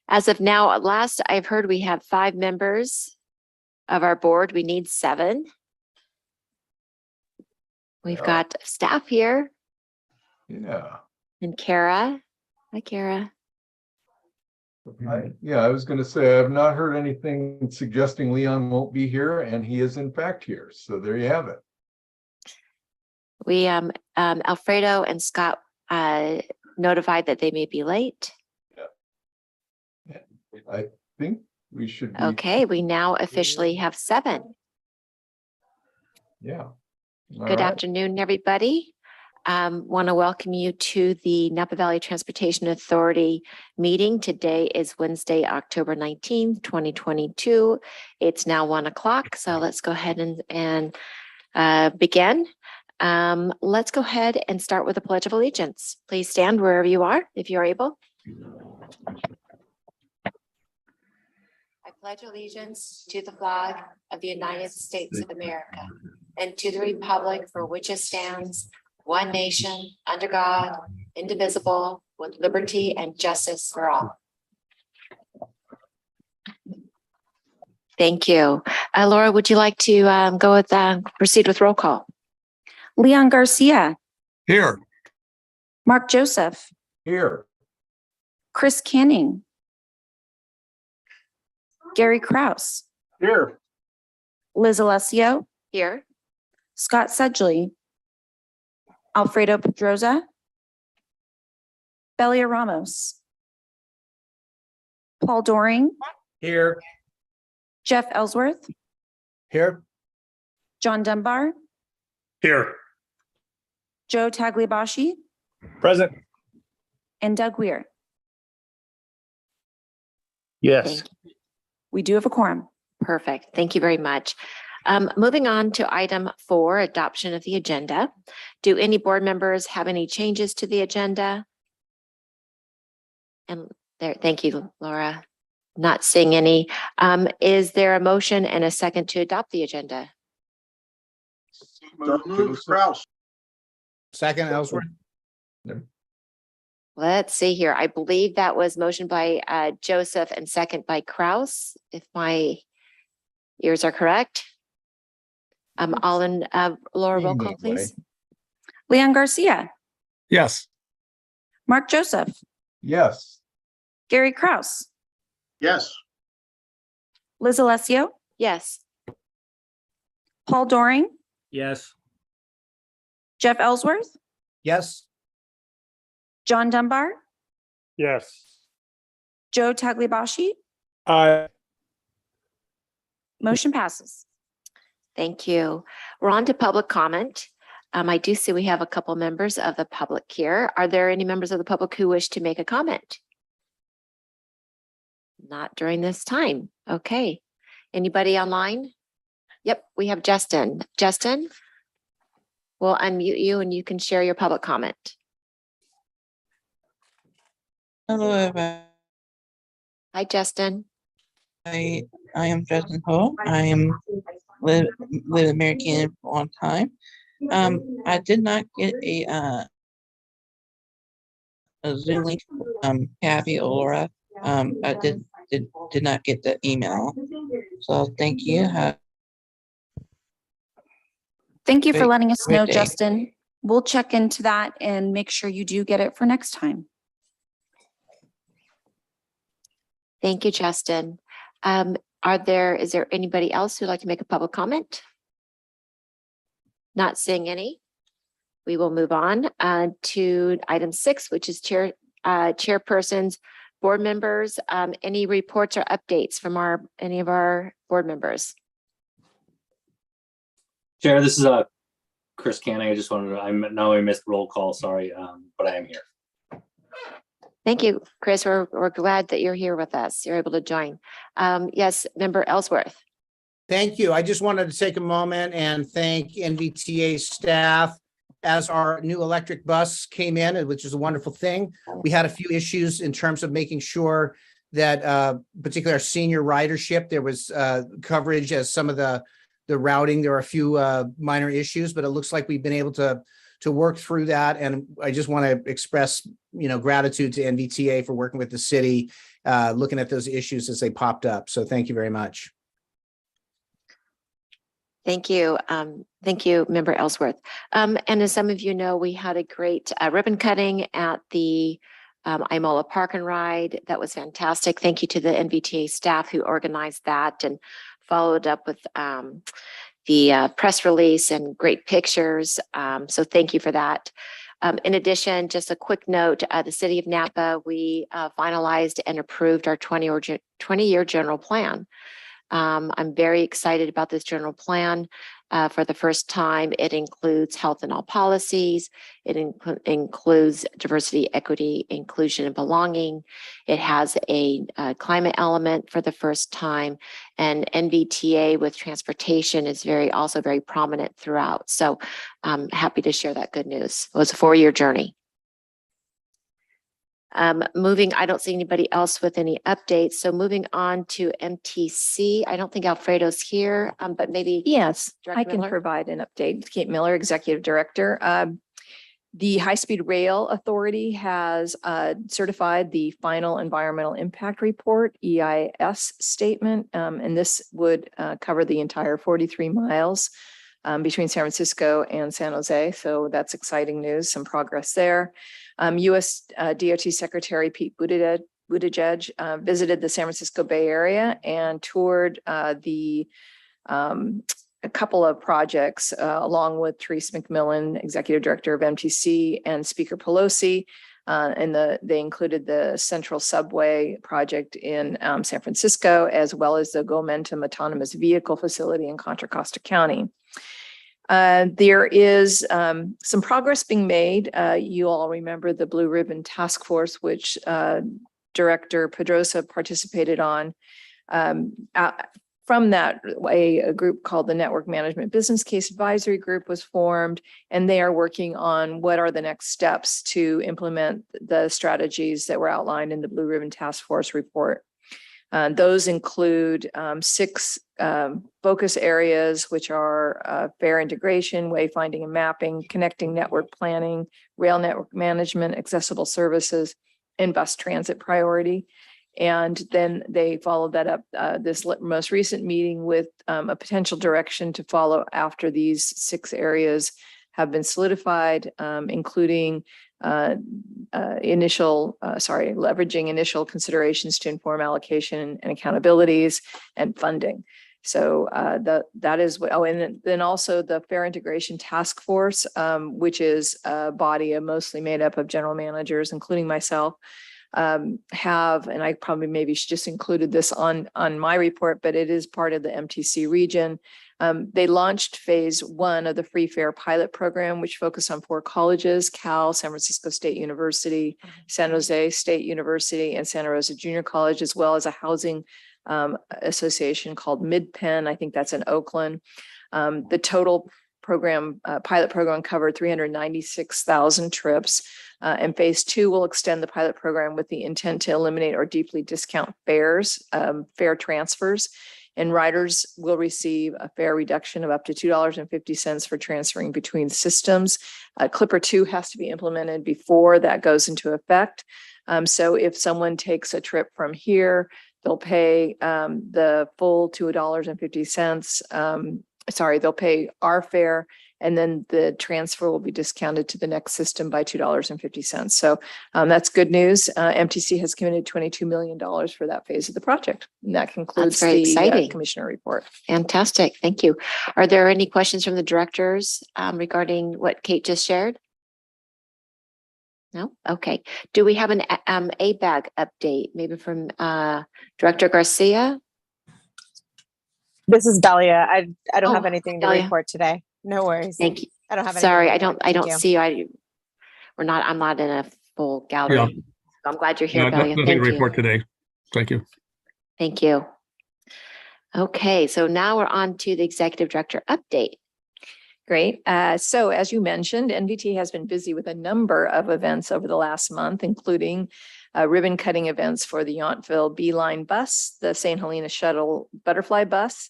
As of now, at last I've heard we have 5 members of our board. We need 7. We've got staff here Yeah. and Kara. Hi, Kara. I was going to say, I've not heard anything suggesting Leon won't be here, and he is in fact here. So there you have it. We, Alfredo and Scott notified that they may be late. I think we should be. Okay, we now officially have 7. Yeah. Good afternoon, everybody. Want to welcome you to the Napa Valley Transportation Authority meeting. Today is Wednesday, October 19th, 2022. It's now 1 o'clock. So let's go ahead and begin. Let's go ahead and start with the Pledge of Allegiance. Please stand wherever you are, if you are able. I pledge allegiance to the flag of the United States of America and to the republic for which it stands, one nation, under God, indivisible, with liberty and justice for all. Thank you. Laura, would you like to proceed with roll call? Leon Garcia, Here. Mark Joseph, Here. Chris Canning, Gary Kraus, Here. Liz Alessio, Here. Scott Sedgley, Alfredo Pedroza, Belia Ramos, Paul Doring, Here. Jeff Ellsworth, Here. John Dunbar, Here. Joe Tagliabashi, Present. and Doug Weir. Yes. We do have a quorum. Perfect. Thank you very much. Moving on to item 4, adoption of the agenda. Do any board members have any changes to the agenda? And there, thank you, Laura. Not seeing any. Is there a motion and a second to adopt the agenda? Move Kraus. Second, Ellsworth. Let's see here. I believe that was motion by Joseph and second by Kraus, if my ears are correct. All in, Laura, roll call, please. Leon Garcia, Yes. Mark Joseph, Yes. Gary Kraus, Yes. Liz Alessio, Yes. Paul Doring, Yes. Jeff Ellsworth, Yes. John Dunbar, Yes. Joe Tagliabashi. Aye. Motion passes. Thank you. We're on to public comment. I do see we have a couple members of the public here. Are there any members of the public who wish to make a comment? Not during this time. Okay. Anybody online? Yep, we have Justin. Justin, we'll unmute you and you can share your public comment. Hello, everyone. Hi, Justin. I am Justin Ho. I am live in American for a long time. I did not get a Zoom link. Kathy or Laura. I did not get the email. So thank you. Thank you for Great- letting us great know, day. Justin. We'll check into that and make sure you do get it for next time. Thank you, Justin. Is there anybody else who'd like to make a public comment? Not seeing any. We will move on to item 6, which is chairpersons, board members. Any reports or updates from any of our board members? Chair, this is Chris Canning. I just wanted to, I know I missed roll call, sorry, but I am here. Thank you, Chris. We're glad that you're here with us. You're able to join. Yes, member Ellsworth. Thank you. I just wanted to take a moment and thank NVTA staff as our new electric bus came in, which is a wonderful thing. We had a few issues in terms of making sure that particularly our senior ridership, there was coverage as some of the routing. There were a few minor issues, but it looks like we've been able to to work through that. And I just want to express, gratitude to NVTA for working with the city, looking at those issues as they popped up. So thank you very much. Thank you. Thank you, Member Ellsworth. And as some of you know, we had a great ribbon cutting at the Imola Park and Ride. That was fantastic. Thank you to the NVTA staff who organized that and followed up with the press release and great pictures. So thank you for that. In addition, just a quick note, the city of Napa, we finalized and approved our 20-year general plan. I'm very excited about this general plan. For the first time, it includes health in all policies. It includes diversity, equity, inclusion, and belonging. It has a climate element for the first time, and NVTA with transportation is also very prominent throughout. So I'm happy to share that good news. It was a 4-year journey. Moving, I don't see anybody else with any updates. So moving on to MTC. I don't think Alfredo's here, but maybe. Yes, Director I can Miller? provide an update. Kate Miller, Executive Director. The High Speed Rail Authority has certified the final environmental impact report, EIS statement, and this would cover the entire 43 miles between San Francisco and San Jose. So that's exciting news, some progress there. U.S. DOT Secretary Pete Buttigieg visited the San Francisco Bay Area and toured a couple of projects along with Therese McMillan, Executive Director of MTC, and Speaker Pelosi. And they included the Central Subway project in San Francisco, as well as the Gomentum Autonomous Vehicle Facility in Contra Costa County. There is some progress being made. You all remember the Blue Ribbon Task Force, which Director Pedrosa participated on. From that, a group called the Network Management Business Case Advisory Group was formed, and they are working on what are the next steps to implement the strategies that were outlined in the Blue Ribbon Task Force report. Those include 6 focus areas, which are fare integration, wayfinding and mapping, connecting network planning, rail network management, accessible services, and bus transit priority. And then they followed that up, this most recent meeting, with a potential direction to follow after these 6 areas have been solidified, including leveraging initial considerations to inform allocation and accountabilities and funding. So that is what, and then also the Fare Integration Task Force, which is a body mostly made up of general managers, including myself, have, and I probably maybe just included this on my report, but it is part of the MTC region. They launched phase 1 of the free fare pilot program, which focused on 4 colleges: Cal, San Francisco State University, San Jose State University, and Santa Rosa Junior College, as well as a housing association called MidPenn. I think that's in Oakland. The total program, pilot program, covered 396,000 trips. And phase 2 will extend the pilot program with the intent to eliminate or deeply discount fares, fare transfers. And riders will receive a fare reduction of up to $2.50 for transferring between systems. Clipper 2 has to be implemented before that goes into effect. So if someone takes a trip from here, they'll pay the full $2.50. They'll pay our fare, and then the transfer will be discounted to the next system by $2.50. So that's good news. MTC has committed $22 million for that phase of the project. And that concludes very the exciting. commissioner report. Fantastic. Thank you. Are there any questions from the directors regarding what Kate just shared? No? Okay. Do we have an ABAG update, maybe from Director Garcia? This is Dahlia. I don't have Oh, anything to Dahlia. report today. No worries. Thank you. I don't have anything Sorry, to I report. don't Thank you. see you. I'm not in a full gallery. Yeah. So I'm glad you're here, No, Dahlia. nothing Thank to you. report today. Thank you. Thank you. Okay, so now we're on to the executive director update. Great. So as you mentioned, NVT has been busy with a number of events over the last month, including ribbon cutting events for the Yountville Beeline bus, the St. Helena Shuttle Butterfly bus,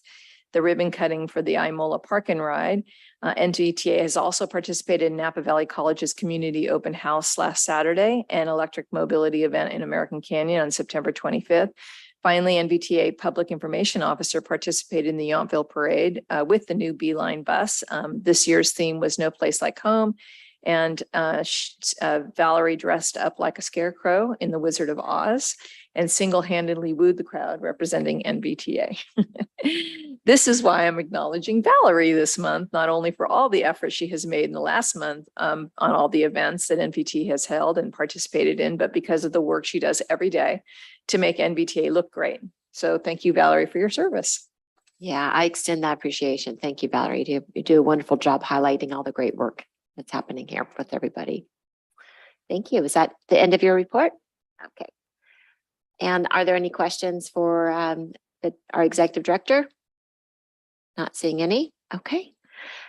the ribbon cutting for the Imola Park and Ride. NVTA has also participated in Napa Valley College's Community Open House last Saturday and electric mobility event in American Canyon on September 25th. Finally, NVTA Public Information Officer participated in the Yountville Parade with the new Beeline bus. This year's theme was No Place Like Home. And Valerie dressed up like a scarecrow in The Wizard of Oz and single-handedly wooed the crowd representing NVTA. This is why I'm acknowledging Valerie this month, not only for all the effort she has made in the last month on all the events that NVT has held and participated in, but because of the work she does every day to make NVTA look great. So thank you, Valerie, for your service. Yeah, I extend that appreciation. Thank you, Valerie. You do a wonderful job highlighting all the great work that's happening here with everybody. Thank you. Is that the end of your report? Okay. And are there any questions for our executive director? Not seeing any. Okay.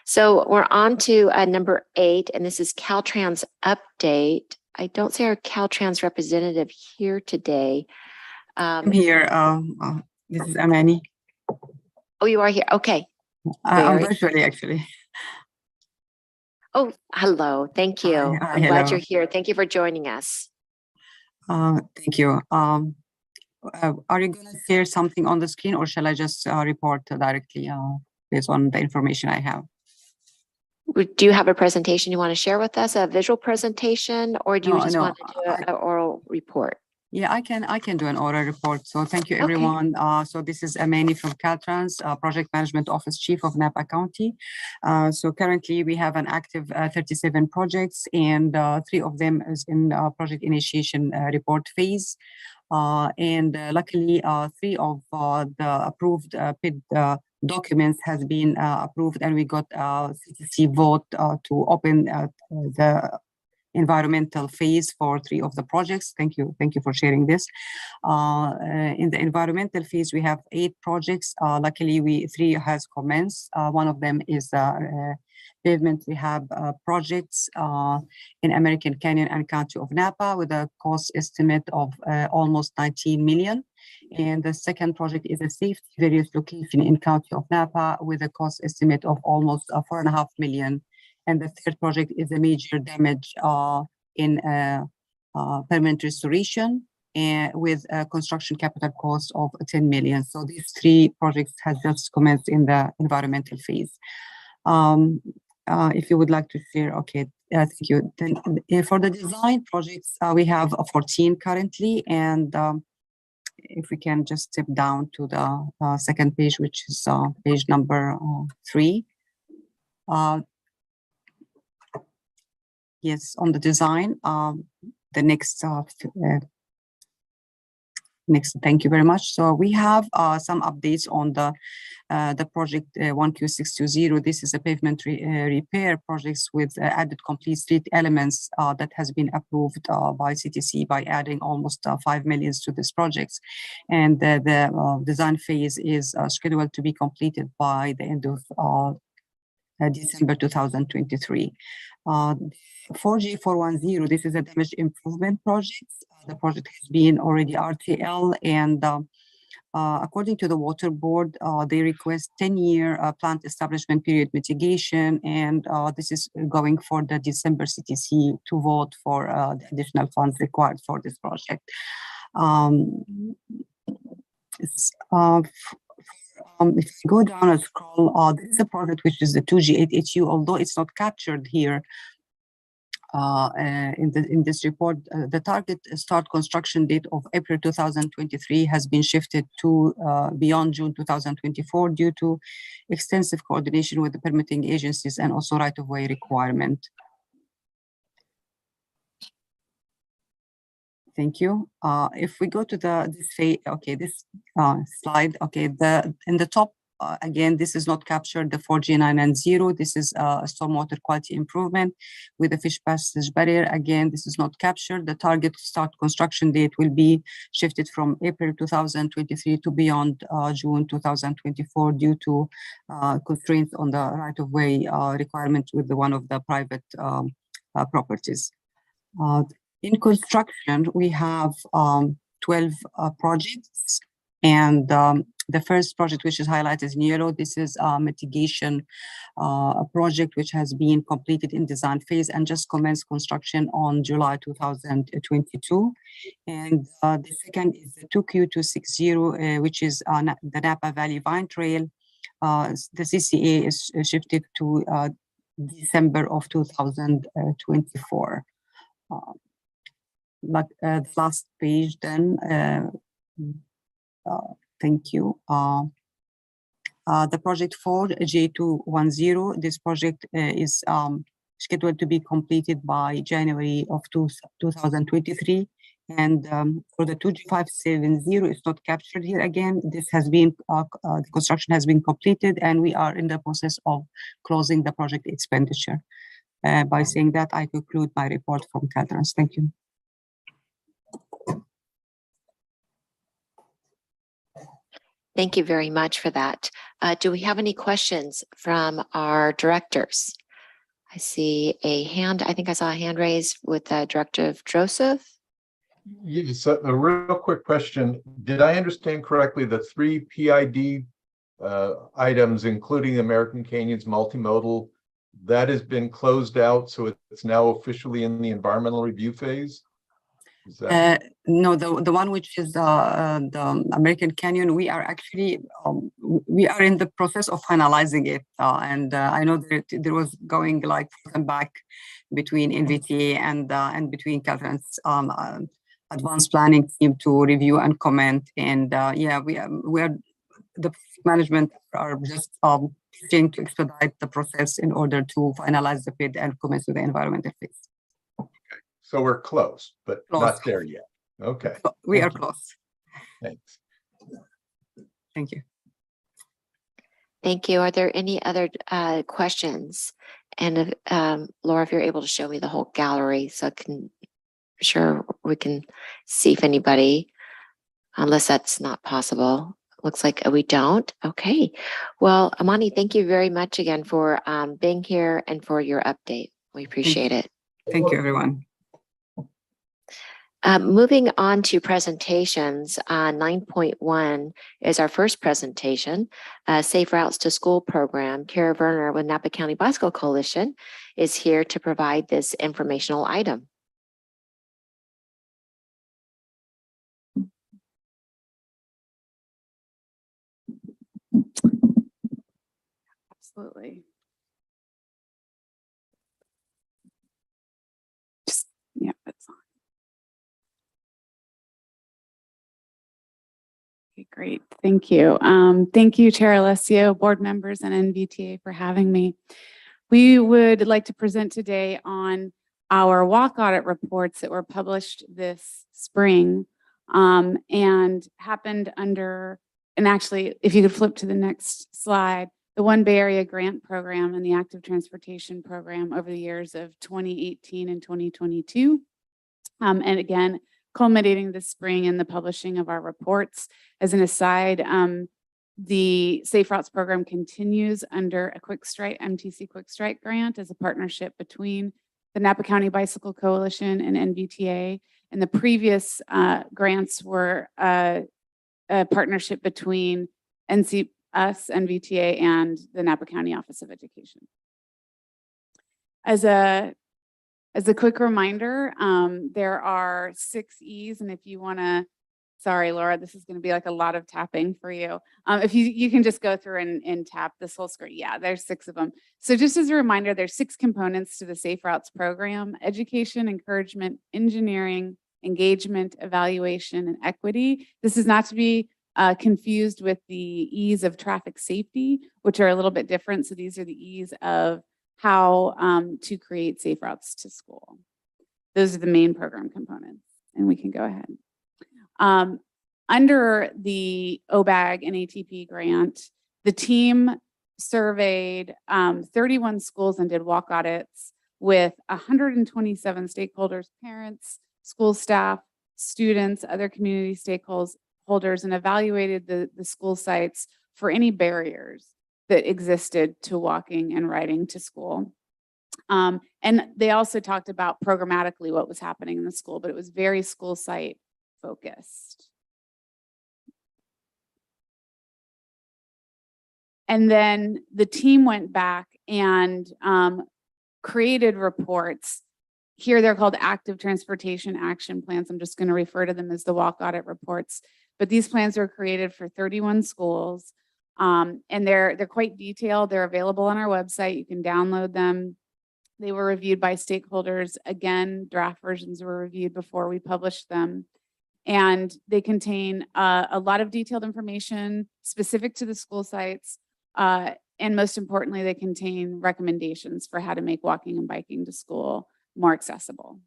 So we're on to number 8, and this is Caltrans update. I don't see our Caltrans representative here today. I'm here. This is Amani. Oh, you are here. Okay. I'm Very- virtually actually. Oh, hello. Thank you. Hi, I'm glad hello. you're here. Thank you for joining us. Thank you. Are you going to share something on the screen, or shall I just report directly based on the information I have? Do you have a presentation you want to share with us, a visual presentation, or do you just No, want to do an oral report? Yeah, I can do an oral report. So thank you, Okay. everyone. So this is Amani from Caltrans, Project Management Office Chief of Napa County. So currently we have an active 37 projects, and 3 of them is in project initiation report phase. Luckily, 3 of the approved PID documents has been approved, and we got CTC vote to open the environmental phase for 3 of the projects. Thank you for sharing this. In the environmental phase, we have 8 projects. Luckily, 3 has commenced. One of them is pavement rehab projects in American Canyon and County of Napa with a cost estimate of almost 19 million. And the second project is a safety various location in County of Napa with a cost estimate of almost 4.5 million. And the third project is a major damage in permanent restoration and with a construction capital cost of 10 million. So these 3 projects has just commenced in the environmental phase. If you would like to share, okay, thank you. Then for the design projects, we have 14 currently, and if we can just step down to the second page, which is page number 3. Yes, on the design, the next, thank you very much. So we have some updates on the project 1Q620. This is a pavement repair projects with added complete street elements that has been approved by CTC by adding almost 5 million to this project. And the design phase is scheduled to be completed by the end of December 2023. 4G410, this is a damage improvement project. The project has been already RTL, and according to the Water Board, they request 10-year plant establishment period mitigation, and this is going for the December CTC to vote for the additional funds required for this project. If you go down and scroll, this is a project which is the 2G8HU, although it's not captured here in this report. The target start construction date of April 2023 has been shifted to beyond June 2024 due to extensive coordination with the permitting agencies and also right-of-way requirement. Thank you. If we go to this slide, okay, in the top, again, this is not captured, the 4G990. This is a stormwater quality improvement with a fish passage barrier. Again, this is not captured. The target start construction date will be shifted from April 2023 to beyond June 2024 due to constraints on the right-of-way requirement with one of the private properties. In construction, we have 12 projects. And the first project, which is highlighted in yellow, this is a mitigation project which has been completed in design phase and just commenced construction on July 2022. And the second is the 2Q260, which is the Napa Valley Vine Trail. The CCA is shifted to December of 2024. But the last page then, thank you. The project 4J210, this project is scheduled to be completed by January of 2023. And for the 2G570, it's not captured here again. This has been, the construction has been completed and we are in the process of closing the project expenditure. By saying that, I conclude my report from Caltrans. Thank you. Thank you very much for that. Do we have any questions from our directors? I see a hand. I think I saw a hand raised with Director Joseph. Yes, a real quick question. Did I understand correctly the 3 PID items, including the American Canyons multimodal, that has been closed out, so it's now officially in the environmental review phase? No, the one which is the American Canyon, we are actually we are in the process of finalizing it, and I know that there was going like forth and back between NVTA and between Caltrans advanced planning team to review and comment, and yeah, we are the management are just trying to expedite the process in order to finalize the PID and commence with the environmental phase. So we're close, but Close. not there yet. Okay. We Thank are you. close. Thanks. Thank you. Thank you. Are there any other questions? And Laura, if you're able to show me the whole gallery so I can, sure we can see if anybody, unless that's not possible. Looks like we don't. Okay. Well, Amani, thank you very much again for being here and for your update. We appreciate it. Thank you, everyone. Moving on to presentations, 9.1 is our first presentation, Safe Routes to School program. Kara Werner with Napa County Bicycle Coalition is here to provide this informational item. Absolutely. Yeah, that's on. Okay, great. Thank you. Thank you, Chair Alessio, board members, and NVTA for having me. We would like to present today on our walk audit reports that were published this spring and happened under, and actually, if you could flip to the next slide, the One Bay Area Grant Program and the Active Transportation Program over the years of 2018 and 2022. And again, culminating this spring in the publishing of our reports. As an aside, the Safe Routes program continues under a Quick Strike, MTC Quick Strike grant as a partnership between the Napa County Bicycle Coalition and NVTA. And the previous grants were a partnership between NVTA, and the Napa County Office of Education. As a quick reminder, there are 6 E's, and if you want to, sorry, Laura, this is going to be like a lot of tapping for you. If you can just go through and tap this whole screen. Yeah, there's 6 of them. So just as a reminder, there's 6 components to the Safe Routes program: education, encouragement, engineering, engagement, evaluation, and equity. This is not to be confused with the E's of traffic safety, which are a little bit different. So these are the E's of how to create safe routes to school. Those are the main program components, and we can go ahead. Under the OBAG and ATP grant, the team surveyed 31 schools and did walk audits with 127 stakeholders, parents, school staff, students, other community stakeholders, and evaluated the school sites for any barriers that existed to walking and riding to school. And they also talked about programmatically what was happening in the school, but it was very school site focused. And then the team went back and created reports. Here they're called active transportation action plans. I'm just going to refer to them as the walk audit reports. But these plans were created for 31 schools. And they're quite detailed. They're available on our website. You can download them. They were reviewed by stakeholders. Again, draft versions were reviewed before we published them. And they contain a lot of detailed information specific to the school sites. And most importantly, they contain recommendations for how to make walking and biking to school more accessible.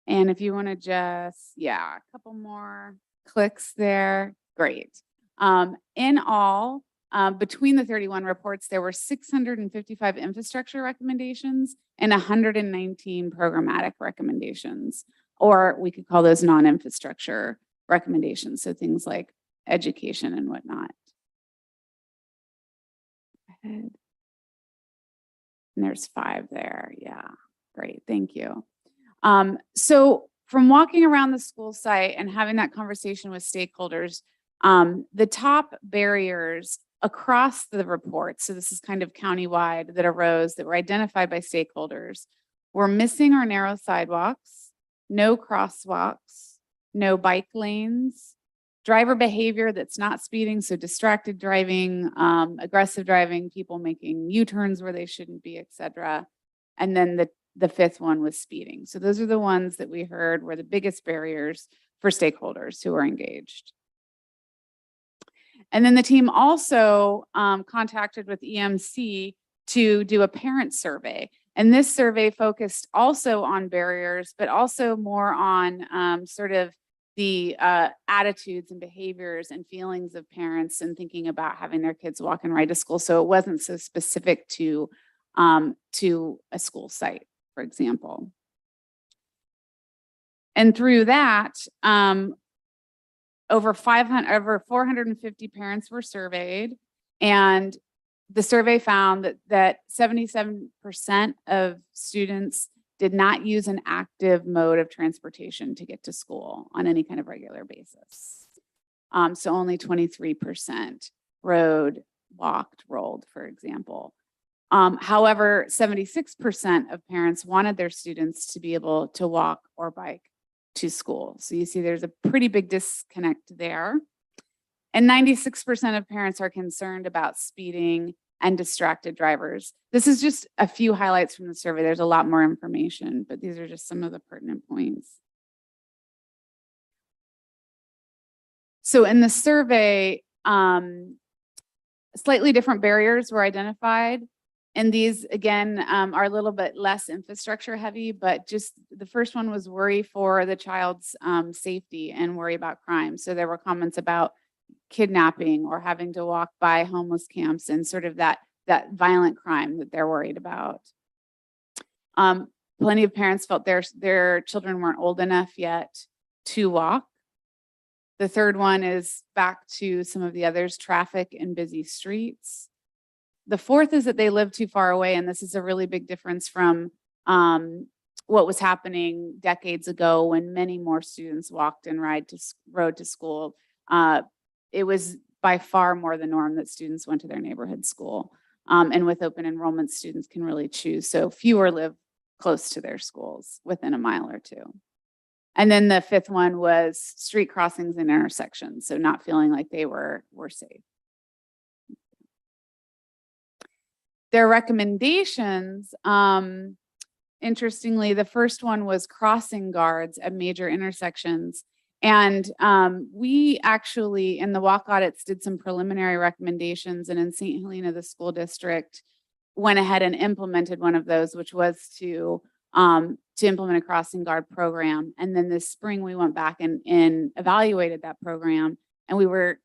And if you want to just, yeah, a couple more clicks there, great. In all, between the 31 reports, there were 655 infrastructure recommendations and 119 programmatic recommendations, or we could call those non-infrastructure recommendations. So things like education and whatnot. And there's 5 there. Yeah, great. Thank you. So from walking around the school site and having that conversation with stakeholders, the top barriers across the report, so this is kind of countywide, that arose that were identified by stakeholders were missing or narrow sidewalks, no crosswalks, no bike lanes, driver behavior that's not speeding, so distracted driving, aggressive driving, people making U-turns where they shouldn't be, etc. And then the 5th one was speeding. So those are the ones that we heard were the biggest barriers for stakeholders who are engaged. And then the team also contacted with EMC to do a parent survey. And this survey focused also on barriers, but also more on sort of the attitudes and behaviors and feelings of parents and thinking about having their kids walk and ride to school. So it wasn't so specific to a school site, for example. And through that, over 450 parents were surveyed, and the survey found that 77% of students did not use an active mode of transportation to get to school on any kind of regular basis. So only 23% rode, walked, rolled, for example. However, 76% of parents wanted their students to be able to walk or bike to school. So you see there's a pretty big disconnect there. And 96% of parents are concerned about speeding and distracted drivers. This is just a few highlights from the survey. There's a lot more information, but these are just some of the pertinent points. So in the survey, slightly different barriers were identified. And these, again, are a little bit less infrastructure heavy, but just the first one was worry for the child's safety and worry about crime. So there were comments about kidnapping or having to walk by homeless camps and sort of that violent crime that they're worried about. Plenty of parents felt their children weren't old enough yet to walk. The third one is back to some of the others, traffic and busy streets. The fourth is that they live too far away, and this is a really big difference from what was happening decades ago when many more students walked and rode to school. It was by far more the norm that students went to their neighborhood school. And with open enrollment, students can really choose. So fewer live close to their schools within a mile or 2. And then the 5th one was street crossings and intersections. So not feeling like they were safe. Their recommendations, interestingly, the first one was crossing guards at major intersections. And we actually, in the walk audits, did some preliminary recommendations, and in St. Helena, the school district went ahead and implemented one of those, which was to implement a crossing guard program. And then this spring, we went back and evaluated that program, and we were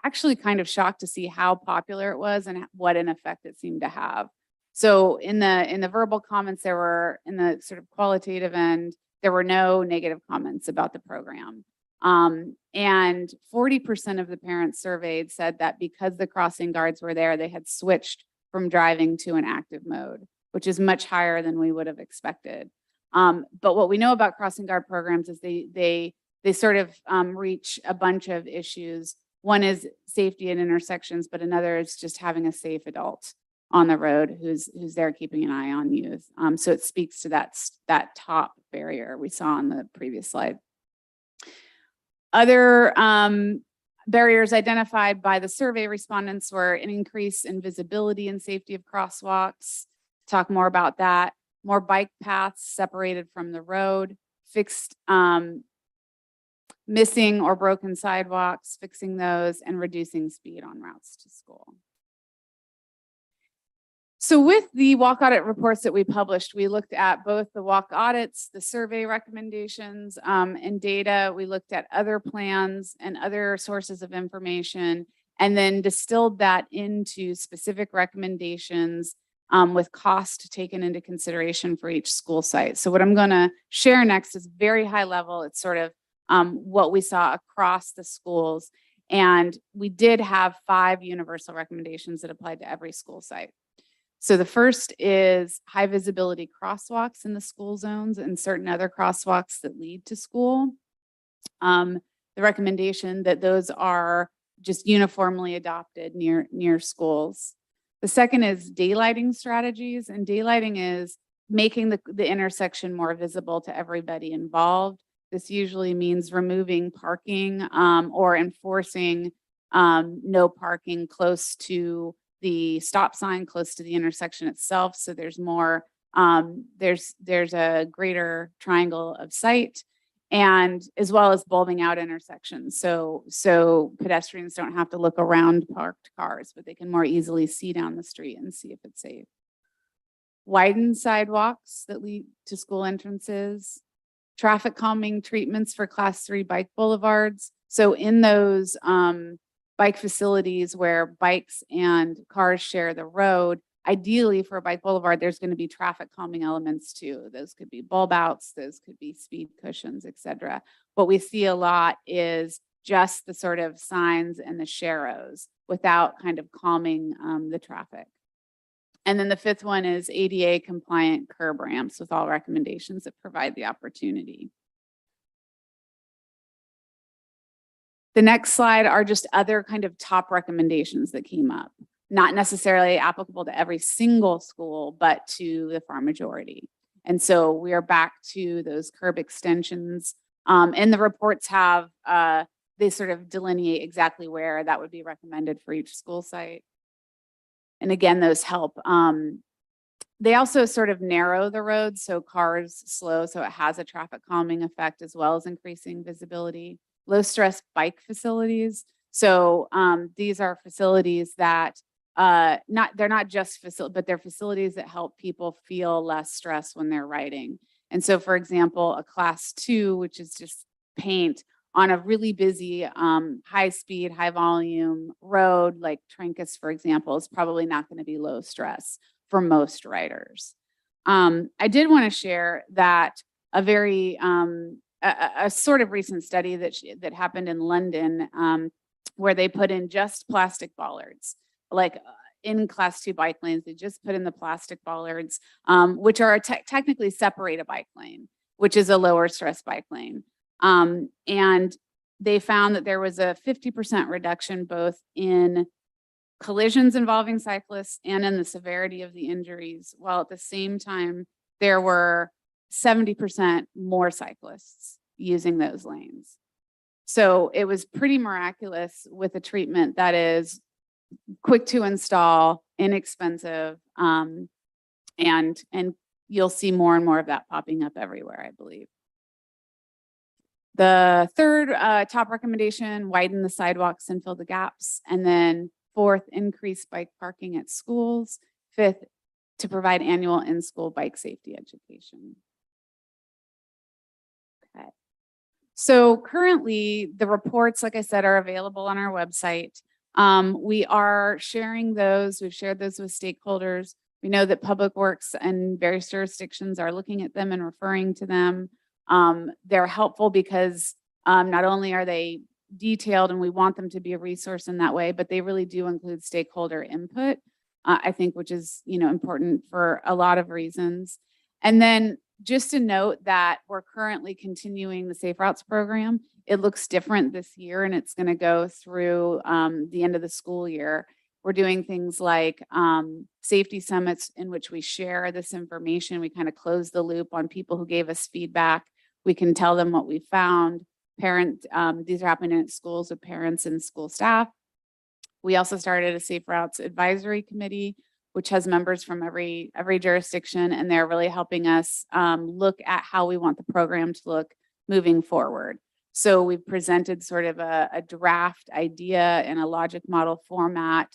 actually kind of shocked to see how popular it was and what an effect it seemed to have. So in the verbal comments, there were, in the sort of qualitative end, there were no negative comments about the program. And 40% of the parents surveyed said that because the crossing guards were there, they had switched from driving to an active mode, which is much higher than we would have expected. But what we know about crossing guard programs is they sort of reach a bunch of issues One is safety at intersections, but another is just having a safe adult on the road who's there keeping an eye on youth. So it speaks to that top barrier we saw on the previous slide. Other barriers identified by the survey respondents were an increase in visibility and safety of crosswalks. Talk more about that. More bike paths separated from the road, fixed missing or broken sidewalks, fixing those, and reducing speed on routes to school. So with the walk audit reports that we published, we looked at both the walk audits, the survey recommendations, and data. We looked at other plans and other sources of information, and then distilled that into specific recommendations with cost taken into consideration for each school site. So what I'm going to share next is very high level. It's sort of what we saw across the schools. And we did have 5 universal recommendations that applied to every school site. So the first is high visibility crosswalks in the school zones and certain other crosswalks that lead to school. The recommendation that those are just uniformly adopted near schools. The second is daylighting strategies, and daylighting is making the intersection more visible to everybody involved. This usually means removing parking or enforcing no parking close to the stop sign, close to the intersection itself. So there's more, there's a greater triangle of sight, and as well as bulbing out intersections. So pedestrians don't have to look around parked cars, but they can more easily see down the street and see if it's safe. Widen sidewalks that lead to school entrances. Traffic calming treatments for class 3 bike boulevards. So in those bike facilities where bikes and cars share the road, ideally for a bike boulevard, there's going to be traffic calming elements too. Those could be bulb outs, those could be speed cushions, etc. What we see a lot is just the sort of signs and the sharrows without kind of calming the traffic. And then the 5th one is ADA compliant curb ramps with all recommendations that provide the opportunity. The next slide are just other kind of top recommendations that came up, not necessarily applicable to every single school, but to the far majority. And so we are back to those curb extensions. And the reports have, they sort of delineate exactly where that would be recommended for each school site. And again, those help. They also sort of narrow the road so cars slow, so it has a traffic calming effect as well as increasing visibility. Low stress bike facilities. So these are facilities that they're not just but they're facilities that help people feel less stress when they're riding. And so, for example, a class 2, which is just paint on a really busy, high speed, high volume road, like Trancas, for example, is probably not going to be low stress for most riders. I did want to share that a very, a sort of recent study that happened in London, where they put in just plastic bollards, like in class 2 bike lanes, they just put in the plastic bollards, which are technically separate a bike lane, which is a lower stress bike lane. And they found that there was a 50% reduction both in collisions involving cyclists and in the severity of the injuries, while at the same time, there were 70% more cyclists using those lanes. So it was pretty miraculous with a treatment that is quick to install, inexpensive, and you'll see more and more of that popping up everywhere, I believe. The third top recommendation, widen the sidewalks and fill the gaps. And then 4th, increase bike parking at schools. 5th, to provide annual in-school bike safety education. Okay. So currently the reports, like I said, are available on our website. We are sharing those. We've shared those with stakeholders. We know that Public Works and various jurisdictions are looking at them and referring to them. They're helpful because not only are they detailed and we want them to be a resource in that way, but they really do include stakeholder input, I think, which is important for a lot of reasons. And then just to note that we're currently continuing the Safe Routes program. It looks different this year and it's going to go through the end of the school year. We're doing things like safety summits in which we share this information. We kind of close the loop on people who gave us feedback. We can tell them what we found. These are happening at schools with parents and school staff. We also started a Safe Routes Advisory Committee, which has members from every jurisdiction, and they're really helping us look at how we want the program to look moving forward. So we've presented sort of a draft idea in a logic model format.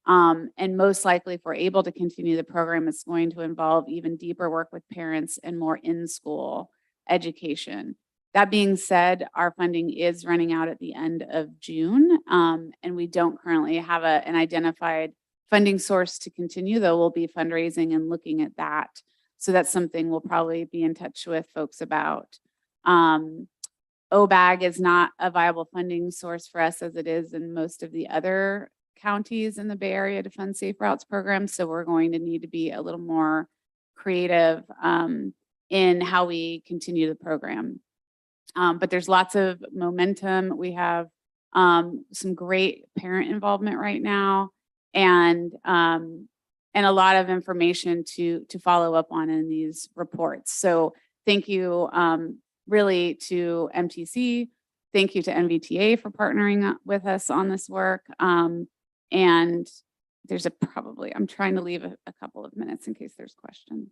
And most likely, if we're able to continue the program, it's going to involve even deeper work with parents and more in-school education. That being said, our funding is running out at the end of June, and we don't currently have an identified funding source to continue, though we'll be fundraising and looking at that. So that's something we'll probably be in touch with folks about. OBAG is not a viable funding source for us as it is in most of the other counties in the Bay Area to fund Safe Routes programs. So we're going to need to be a little more creative in how we continue the program. But there's lots of momentum. We have some great parent involvement right now, and a lot of information to follow up on in these reports. So thank you really to MTC. Thank you to NVTA for partnering with us on this work. And there's I'm trying to leave a couple of minutes in case there's questions.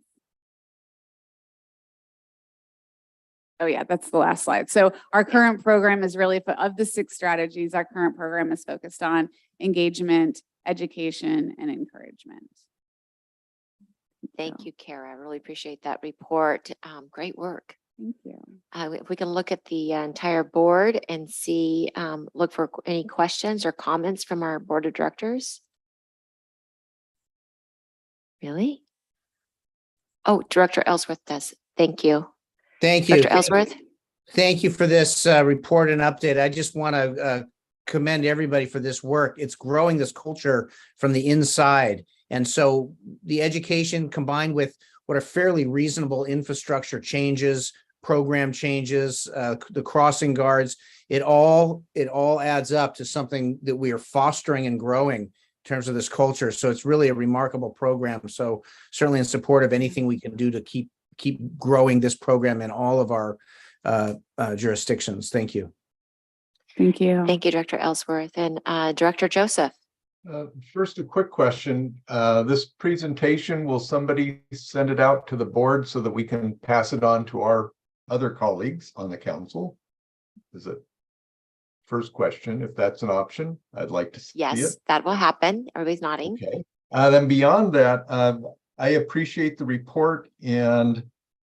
Oh yeah, that's the last slide. So our current program is really, of the 6 strategies, our current program is focused on engagement, education, and encouragement. Thank you, Kara. I really appreciate that report. Great work. Thank you. If we can look at the entire board and see, look for any questions or comments from our board of directors. Really? Oh, Director Ellsworth does. Thank you. Thank you. Dr. Ellsworth? Thank you for this report and update. I just want to commend everybody for this work. It's growing this culture from the inside. And so the education combined with what are fairly reasonable infrastructure changes, program changes, the crossing guards, it all adds up to something that we are fostering and growing in terms of this culture. So it's really a remarkable program. So certainly in support of anything we can do to keep growing this program in all of our jurisdictions. Thank you. Thank you. Thank you, Director Ellsworth. And Director Joseph. First, a quick question. This presentation, will somebody send it out to the board so that we can pass it on to our other colleagues on the council? Is it? First question, if that's an option, I'd like to see it. Yes, that will happen. Everybody's nodding. Okay. Then beyond that, I appreciate the report and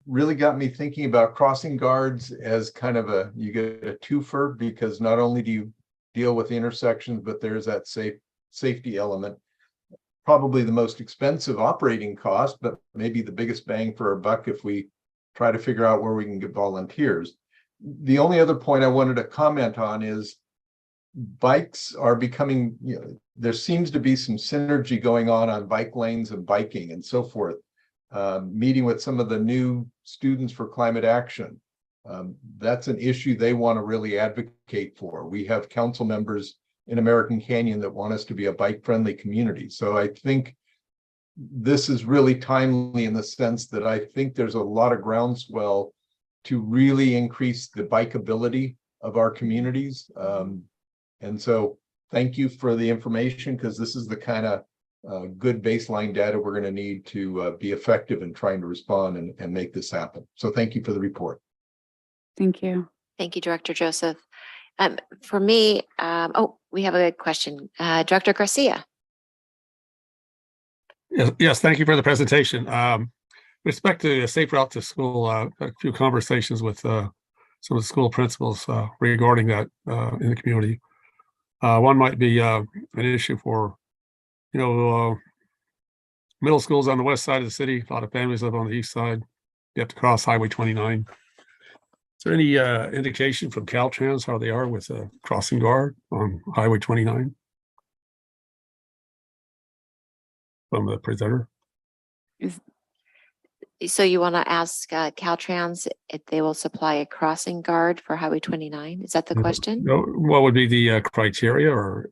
really got me thinking about crossing guards as kind of you get a twofer, because not only do you deal with intersections, but there's that safety element. Probably the most expensive operating cost, but maybe the biggest bang for our buck if we try to figure out where we can get volunteers. The only other point I wanted to comment on is bikes are becoming, there seems to be some synergy going on bike lanes and biking and so forth. Meeting with some of the new students for climate action. That's an issue they want to really advocate for. We have council members in American Canyon that want us to be a bike-friendly community. So I think this is really timely in the sense that I think there's a lot of groundswell to really increase the bikeability of our communities. And so thank you for the information, because this is the kind of good baseline data we're going to need to be effective in trying to respond and make this happen. So thank you for the report. Thank you. Thank you, Director Joseph. For me, we have a question. Director Garcia. Yes, thank you for the presentation. With respect to a safe route to school, a few conversations with some of the school principals regarding that in the community. One might be an issue for, middle schools on the west side of the city. A lot of families live on the east side. You have to cross Highway 29. Is there any indication from Caltrans how they are with a crossing guard on Highway 29? From the presenter? So you want to ask Caltrans if they will supply a crossing guard for Highway 29? Is that the question? No, what would be the criteria, or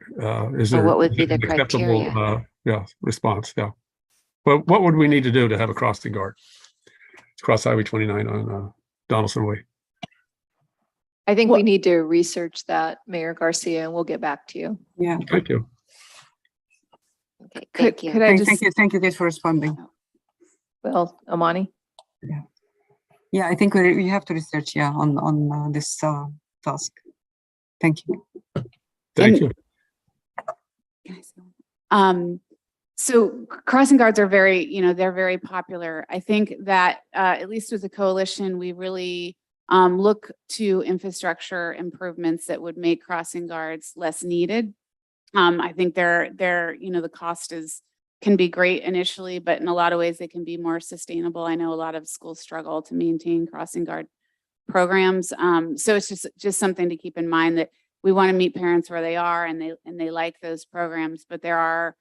is Or there what would be an the acceptable, criteria? response? Yeah. But what would we need to do to have a crossing guard to cross Highway 29 on Donaldson Way? I think we need to research that, Mayor Garcia, and we'll get back to you. Yeah. Thank you. Okay, Could, thank you. could I just, Thank you guys for responding. Well, Amani? Yeah, I think we have to research, yeah, on this task. Thank you. Thank And- you. So crossing guards are very, they're very popular. I think that at least with the coalition, we really look to infrastructure improvements that would make crossing guards less needed. I think the cost can be great initially, but in a lot of ways they can be more sustainable. I know a lot of schools struggle to maintain crossing guard programs. So it's just something to keep in mind, that we want to meet parents where they are, and they like those programs, but there are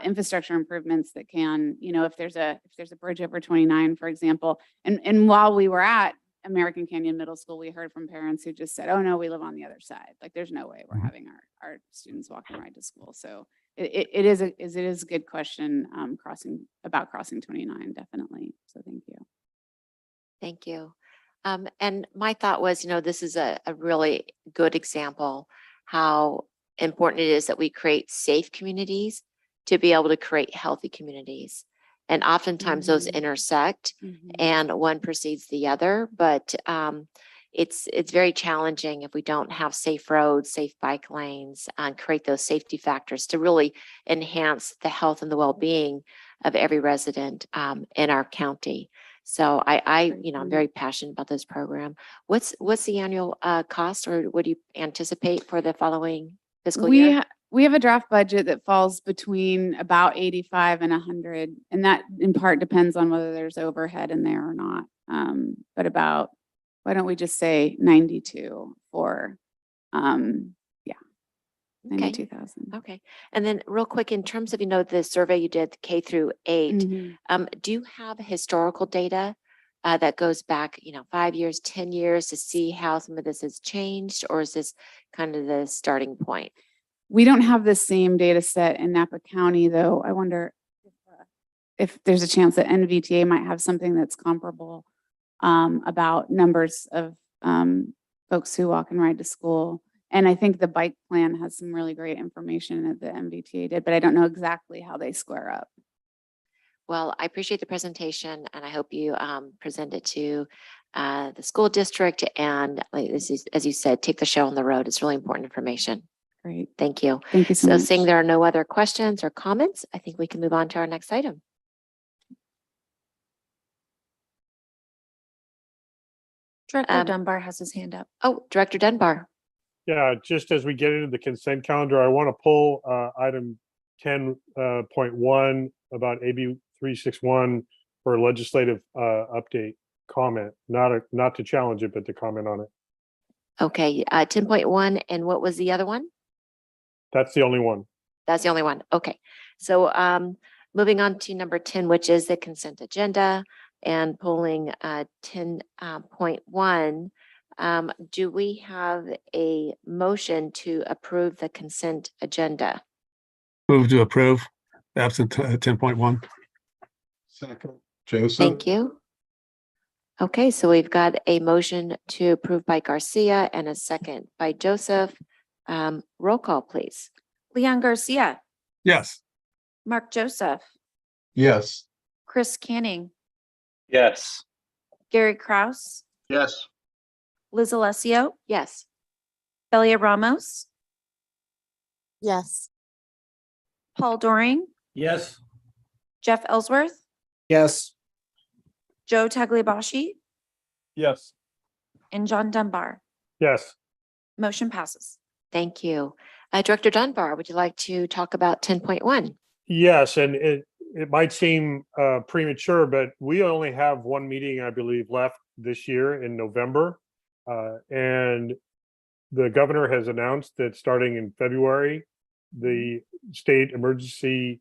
infrastructure improvements that can, if there's a bridge over 29, for example. And while we were at American Canyon Middle School, we heard from parents who just said, oh no, we live on the other side. Like there's no way we're having our students walk and ride to school. So it is a good question, crossing 29, definitely. So thank you. Thank you. And my thought was, this is a really good example how important it is that we create safe communities to be able to create healthy communities. And oftentimes those intersect and one precedes the other, but it's very challenging if we don't have safe roads, safe bike lanes, and create those safety factors to really enhance the health and the well-being of every resident in our county. So I'm very passionate about this program. What's the annual cost, or what do you anticipate for the following fiscal year? We have a draft budget that falls between about 85 and 100, and that in part depends on whether there's overhead in there or not. But about, why don't we just say 92 for, 92,000. Okay. And then real quick, in terms of, the survey you did K through 8, do you have historical data that goes back, 5 years, 10 years to see how some of this has changed, or is this kind of the starting point? We don't have the same data set in Napa County, though. I wonder if there's a chance that NVTA might have something that's comparable about numbers of folks who walk and ride to school. And I think the bike plan has some really great information that the NVTA did, but I don't know exactly how they square up. Well, I appreciate the presentation, and I hope you present it to the school district, and as you said, take the show on the road. It's really important information. Great. Thank you. Thank you so So much. seeing there are no other questions or comments, I think we can move on to our next item. Director Dunbar has his hand up. Oh, Director Dunbar. Yeah, just as we get into the consent calendar, I want to pull item 10.1 about AB 361 for legislative update comment, not to challenge it, but to comment on it. Okay, 10.1, and what was the other one? That's the only one. That's the only one. Okay. So moving on to number 10, which is the consent agenda, and pulling 10.1. Do we have a motion to approve the consent agenda? Move to approve, absent 10.1. Second, Joseph. Thank you. Okay, so we've got a motion to approve by Garcia and a second by Joseph. Roll call, please. Leon Garcia, Yes. Mark Joseph, Yes. Chris Canning, Yes. Gary Kraus, Yes. Liz Alessio, Yes. Belia Ramos, Yes. Paul Doring, Yes. Jeff Ellsworth, Yes. Joe Tagliabashi, Yes. and John Dunbar. Yes. Motion passes. Thank you. Director Dunbar, would you like to talk about 10.1? Yes, and it might seem premature, but we only have one meeting, I believe, left this year in November. And the governor has announced that starting in February, the state emergency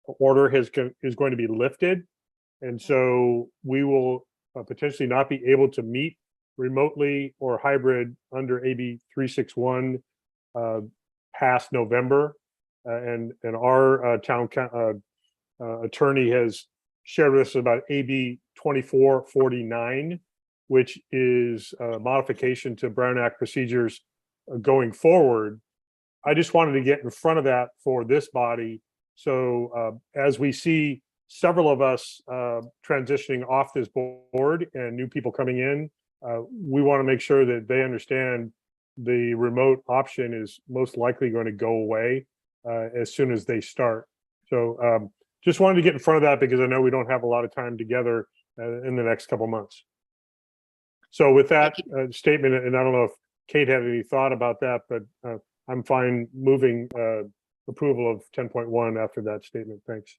order is going to be lifted. And so we will potentially not be able to meet remotely or hybrid under AB 361 past November. And our attorney has shared with us about AB 2449, which is a modification to Brown Act procedures going forward. I just wanted to get in front of that for this body. So as we see several of us transitioning off this board and new people coming in, we want to make sure that they understand the remote option is most likely going to go away as soon as they start. So just wanted to get in front of that because I know we don't have a lot of time together in the next couple months. So with that statement, and I don't know if Kate had any thought about that, but I'm fine moving approval of 10.1 after that statement. Thanks.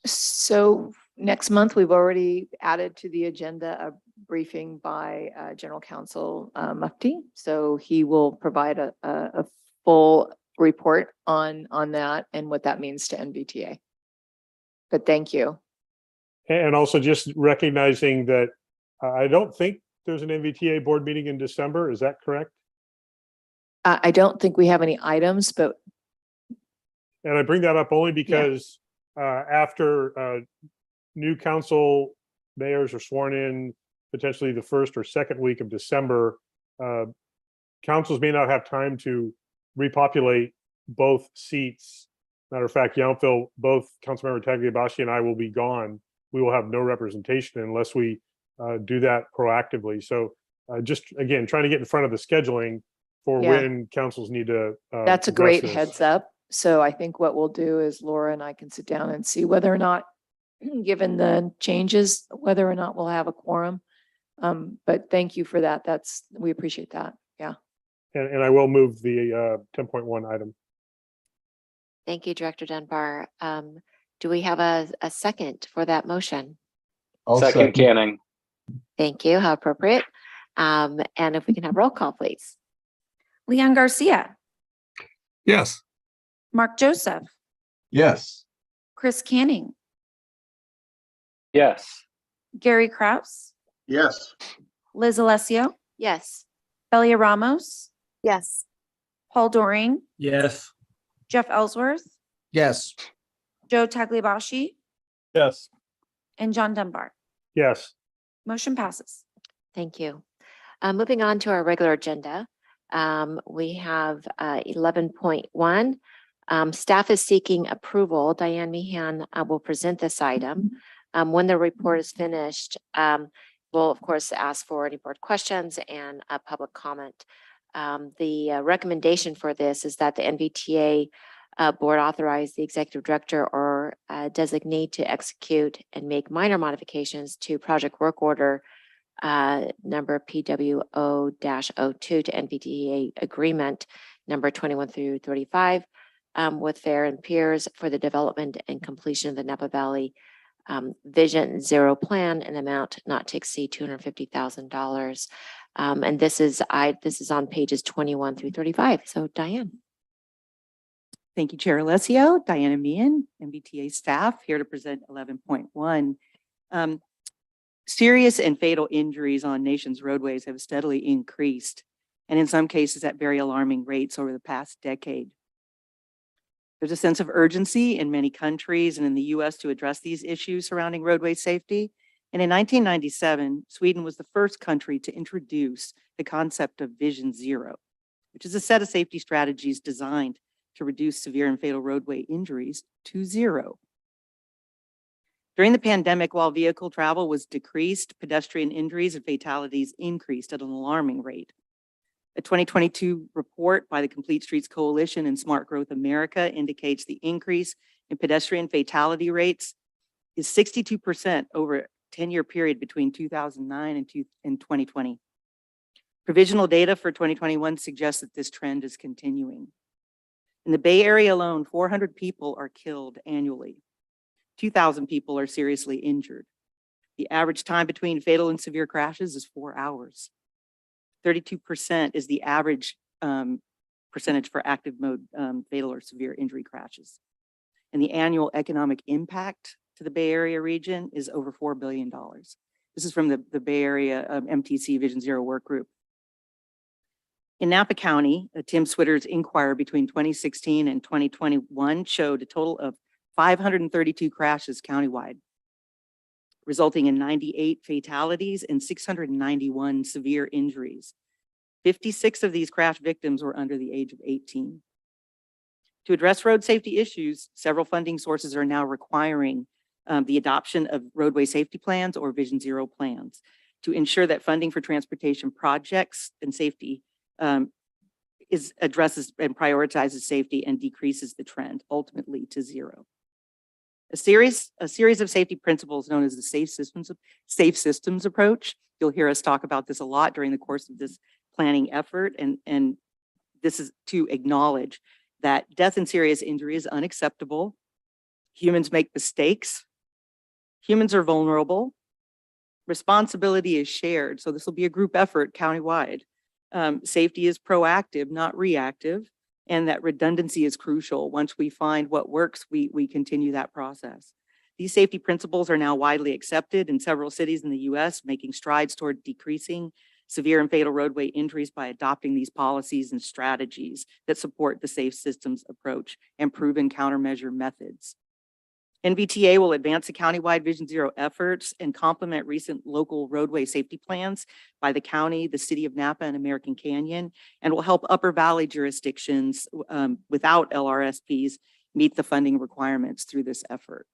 So next month, we've already added to the agenda a briefing by General Counsel Mufti. So he will provide a full report on that and what that means to NVTA. But thank you. And also just recognizing that I don't think there's an NVTA board meeting in December. Is that correct? I don't think we have any items, but. And I bring that up only because after new council mayors are sworn in, potentially the first or second week of December, councils may not have time to repopulate both seats. Matter of fact, Yountville, both Councilmember Tagliabashi and I will be gone. We will have no representation unless we do that proactively. So just again, trying to get in front of the scheduling for when councils need to. That's a great heads up. So I think what we'll do is Laura and I can sit down and see whether or not, given the changes, whether or not we'll have a quorum. But thank you for that. We appreciate that. Yeah. And I will move the 10.1 item. Thank you, Director Dunbar. Do we have a second for that motion? Second Canning. Thank you. How appropriate. And if we can have roll call, please. Leon Garcia, Yes. Mark Joseph, Yes. Chris Canning, Yes. Gary Kraus, Yes. Liz Alessio, Yes. Belia Ramos, Yes. Paul Doring, Yes. Jeff Ellsworth, Yes. Joe Tagliabashi, Yes. and John Dunbar. Yes. Motion passes. Thank you. Moving on to our regular agenda, we have 11.1. Staff is seeking approval. Diane Meehan will present this item. When the report is finished, we'll of course ask for any board questions and public comment. The recommendation for this is that the NVTA board authorize the executive director or designate to execute and make minor modifications to project work order number PWO-02 to NVTA agreement number 21 through 35 with Fair and Peers for the development and completion of the Napa Valley Vision Zero plan, an amount not to exceed $250,000. And this is on pages 21 through 35. So Diane. Thank you, Chair Alessio. Diana Meehan, NVTA staff, here to present 11.1. Serious and fatal injuries on nation's roadways have steadily increased, and in some cases at very alarming rates over the past decade. There's a sense of urgency in many countries and in the US to address these issues surrounding roadway safety. And in 1997, Sweden was the first country to introduce the concept of Vision Zero, which is a set of safety strategies designed to reduce severe and fatal roadway injuries to zero. During the pandemic, while vehicle travel was decreased, pedestrian injuries and fatalities increased at an alarming rate. A 2022 report by the Complete Streets Coalition and Smart Growth America indicates the increase in pedestrian fatality rates is 62% over a 10-year period between 2009 and 2020. Provisional data for 2021 suggests that this trend is continuing. In the Bay Area alone, 400 people are killed annually. 2,000 people are seriously injured. The average time between fatal and severe crashes is 4 hours. 32% is the average percentage for active mode fatal or severe injury crashes. And the annual economic impact to the Bay Area region is over $4 billion. This is from the Bay Area MTC Vision Zero work group. In Napa County, Tim Switter's inquiry between 2016 and 2021 showed a total of 532 crashes countywide, resulting in 98 fatalities and 691 severe injuries. 56 of these crash victims were under the age of 18. To address road safety issues, several funding sources are now requiring the adoption of roadway safety plans or Vision Zero plans to ensure that funding for transportation projects and safety addresses and prioritizes safety and decreases the trend ultimately to zero. A series of safety principles known as the safe systems approach. You'll hear us talk about this a lot during the course of this planning effort, and this is to acknowledge that death and serious injury is unacceptable. Humans make mistakes. Humans are vulnerable. Responsibility is shared. So this will be a group effort countywide. Safety is proactive, not reactive, and that redundancy is crucial. Once we find what works, we continue that process. These safety principles are now widely accepted in several cities in the US, making strides toward decreasing severe and fatal roadway injuries by adopting these policies and strategies that support the safe systems approach and proven countermeasure methods. NVTA will advance the countywide Vision Zero efforts and complement recent local roadway safety plans by the county, the city of Napa, and American Canyon, and will help Upper Valley jurisdictions without LRSPs meet the funding requirements through this effort.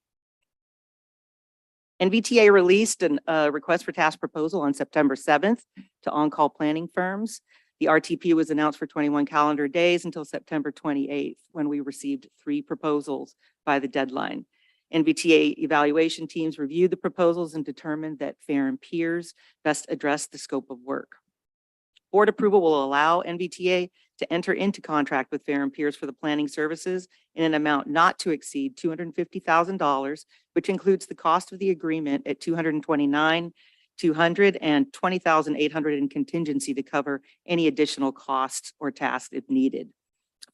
NVTA released a request for task proposal on September 7th to on-call planning firms. The RTP was announced for 21 calendar days until September 28th, when we received 3 proposals by the deadline. NVTA evaluation teams reviewed the proposals and determined that Fair and Peers best address the scope of work. Board approval will allow NVTA to enter into contract with Fair and Peers for the planning services in an amount not to exceed $250,000, which includes the cost of the agreement at $229,200 and $20,800 in contingency to cover any additional costs or tasks if needed.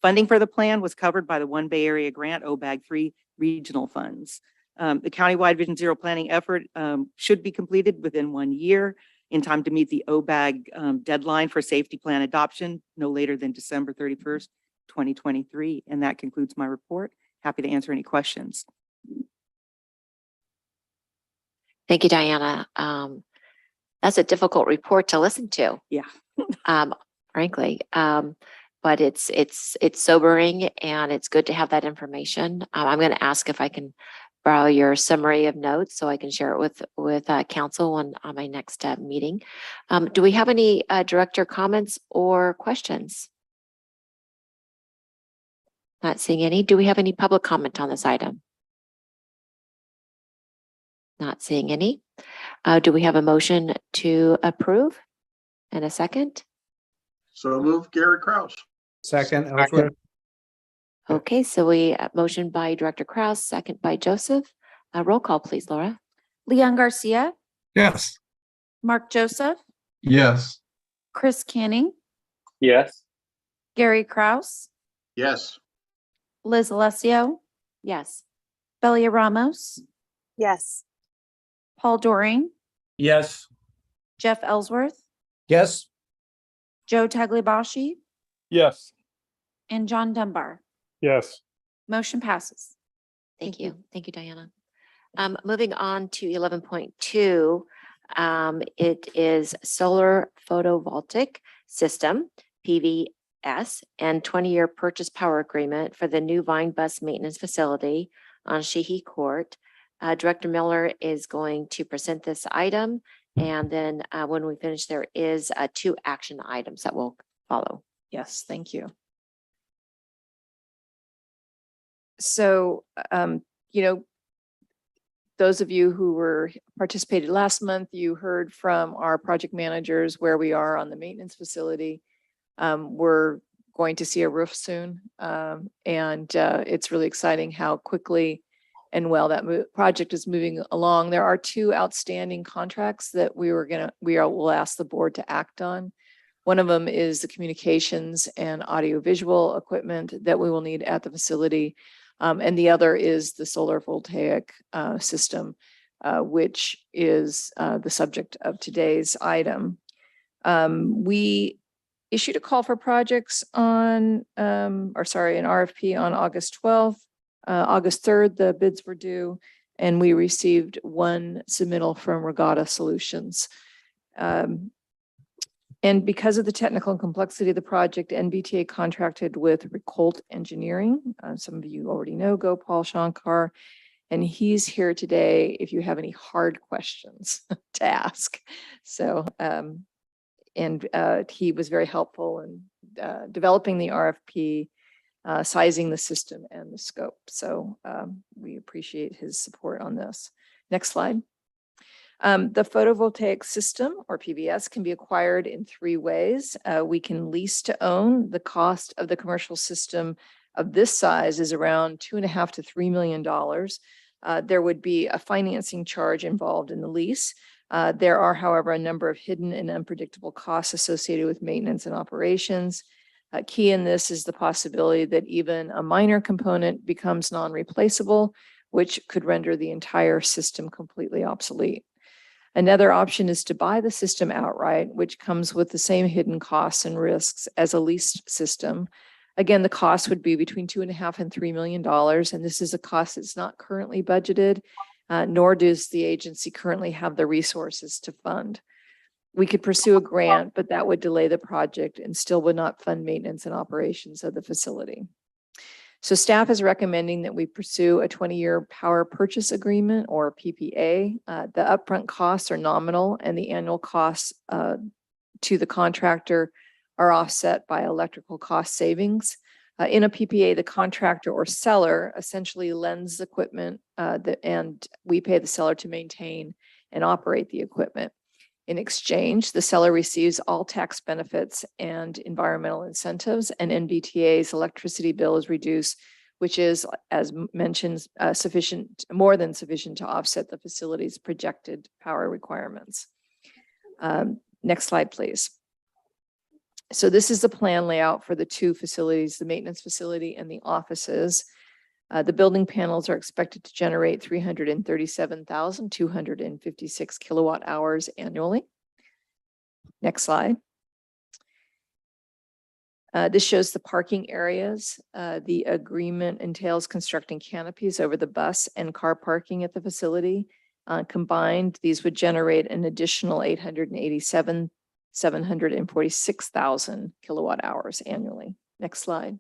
Funding for the plan was covered by the One Bay Area Grant OBAG 3 regional funds. The countywide Vision Zero planning effort should be completed within 1 year in time to meet the OBAG deadline for safety plan adoption no later than December 31st, 2023. And that concludes my report. Happy to answer any questions. Thank you, Diana. That's a difficult report to listen to. Yeah. Frankly. But it's sobering, and it's good to have that information. I'm going to ask if I can borrow your summary of notes so I can share it with council on my next meeting. Do we have any director comments or questions? Not seeing any. Do we have any public comment on this item? Not seeing any. Do we have a motion to approve and a second? So move, Gary Kraus. Second, Ellsworth. Okay, so we motion by Director Kraus, second by Joseph. Roll call, please, Laura. Leon Garcia, Yes. Mark Joseph, Yes. Chris Canning, Yes. Gary Kraus, Yes. Liz Alessio, Yes. Belia Ramos, Yes. Paul Doring, Yes. Jeff Ellsworth, Yes. Joe Tagliabashi, Yes. and John Dunbar. Yes. Motion passes. Thank you. Thank you, Diana. Moving on to 11.2, it is solar photovoltaic system, PVS, and 20-year purchase power agreement for the new Vine Bus Maintenance Facility on Sheehy Court. Director Miller is going to present this item, and then when we finish, there is 2 action items that will follow. Yes, thank you. So, those of you who participated last month, you heard from our project managers where we are on the maintenance facility. We're going to see a roof soon. And it's really exciting how quickly and well that project is moving along. There are 2 outstanding contracts that we'll ask the board to act on. One of them is the communications and audiovisual equipment that we will need at the facility. And the other is the solar voltaic system, which is the subject of today's item. We issued a call for projects on, an RFP on August 12th. August 3rd, the bids were due, and we received one submittal from Regatta Solutions. And because of the technical and complexity of the project, NVTA contracted with Recolt Engineering. Some of you already know Gopal Shankar, and he's here today if you have any hard questions to ask. So, he was very helpful in developing the RFP, sizing the system and the scope. So we appreciate his support on this. Next slide. The photovoltaic system, or PVS, can be acquired in three ways. We can lease to own. The cost of the commercial system of this size is around $2.5 to $3 million. There would be a financing charge involved in the lease. There are, however, a number of hidden and unpredictable costs associated with maintenance and operations. Key in this is the possibility that even a minor component becomes non-replaceable, which could render the entire system completely obsolete. Another option is to buy the system outright, which comes with the same hidden costs and risks as a leased system. Again, the cost would be between $2.5 and $3 million, and this is a cost that's not currently budgeted, nor does the agency currently have the resources to fund. We could pursue a grant, but that would delay the project and still would not fund maintenance and operations of the facility. So staff is recommending that we pursue a 20-year power purchase agreement, or PPA. The upfront costs are nominal, and the annual costs to the contractor are offset by electrical cost savings. In a PPA, the contractor or seller essentially lends equipment and we pay the seller to maintain and operate the equipment. In exchange, the seller receives all tax benefits and environmental incentives, and NVTA's electricity bill is reduced, which is, as mentioned, more than sufficient to offset the facility's projected power requirements. Next slide, please. So this is the plan layout for the two facilities, the maintenance facility and the offices. The building panels are expected to generate 337,256 kilowatt hours annually. Next slide. This shows the parking areas. The agreement entails constructing canopies over the bus and car parking at the facility. Combined, these would generate an additional 746,000 kilowatt hours annually. Next slide.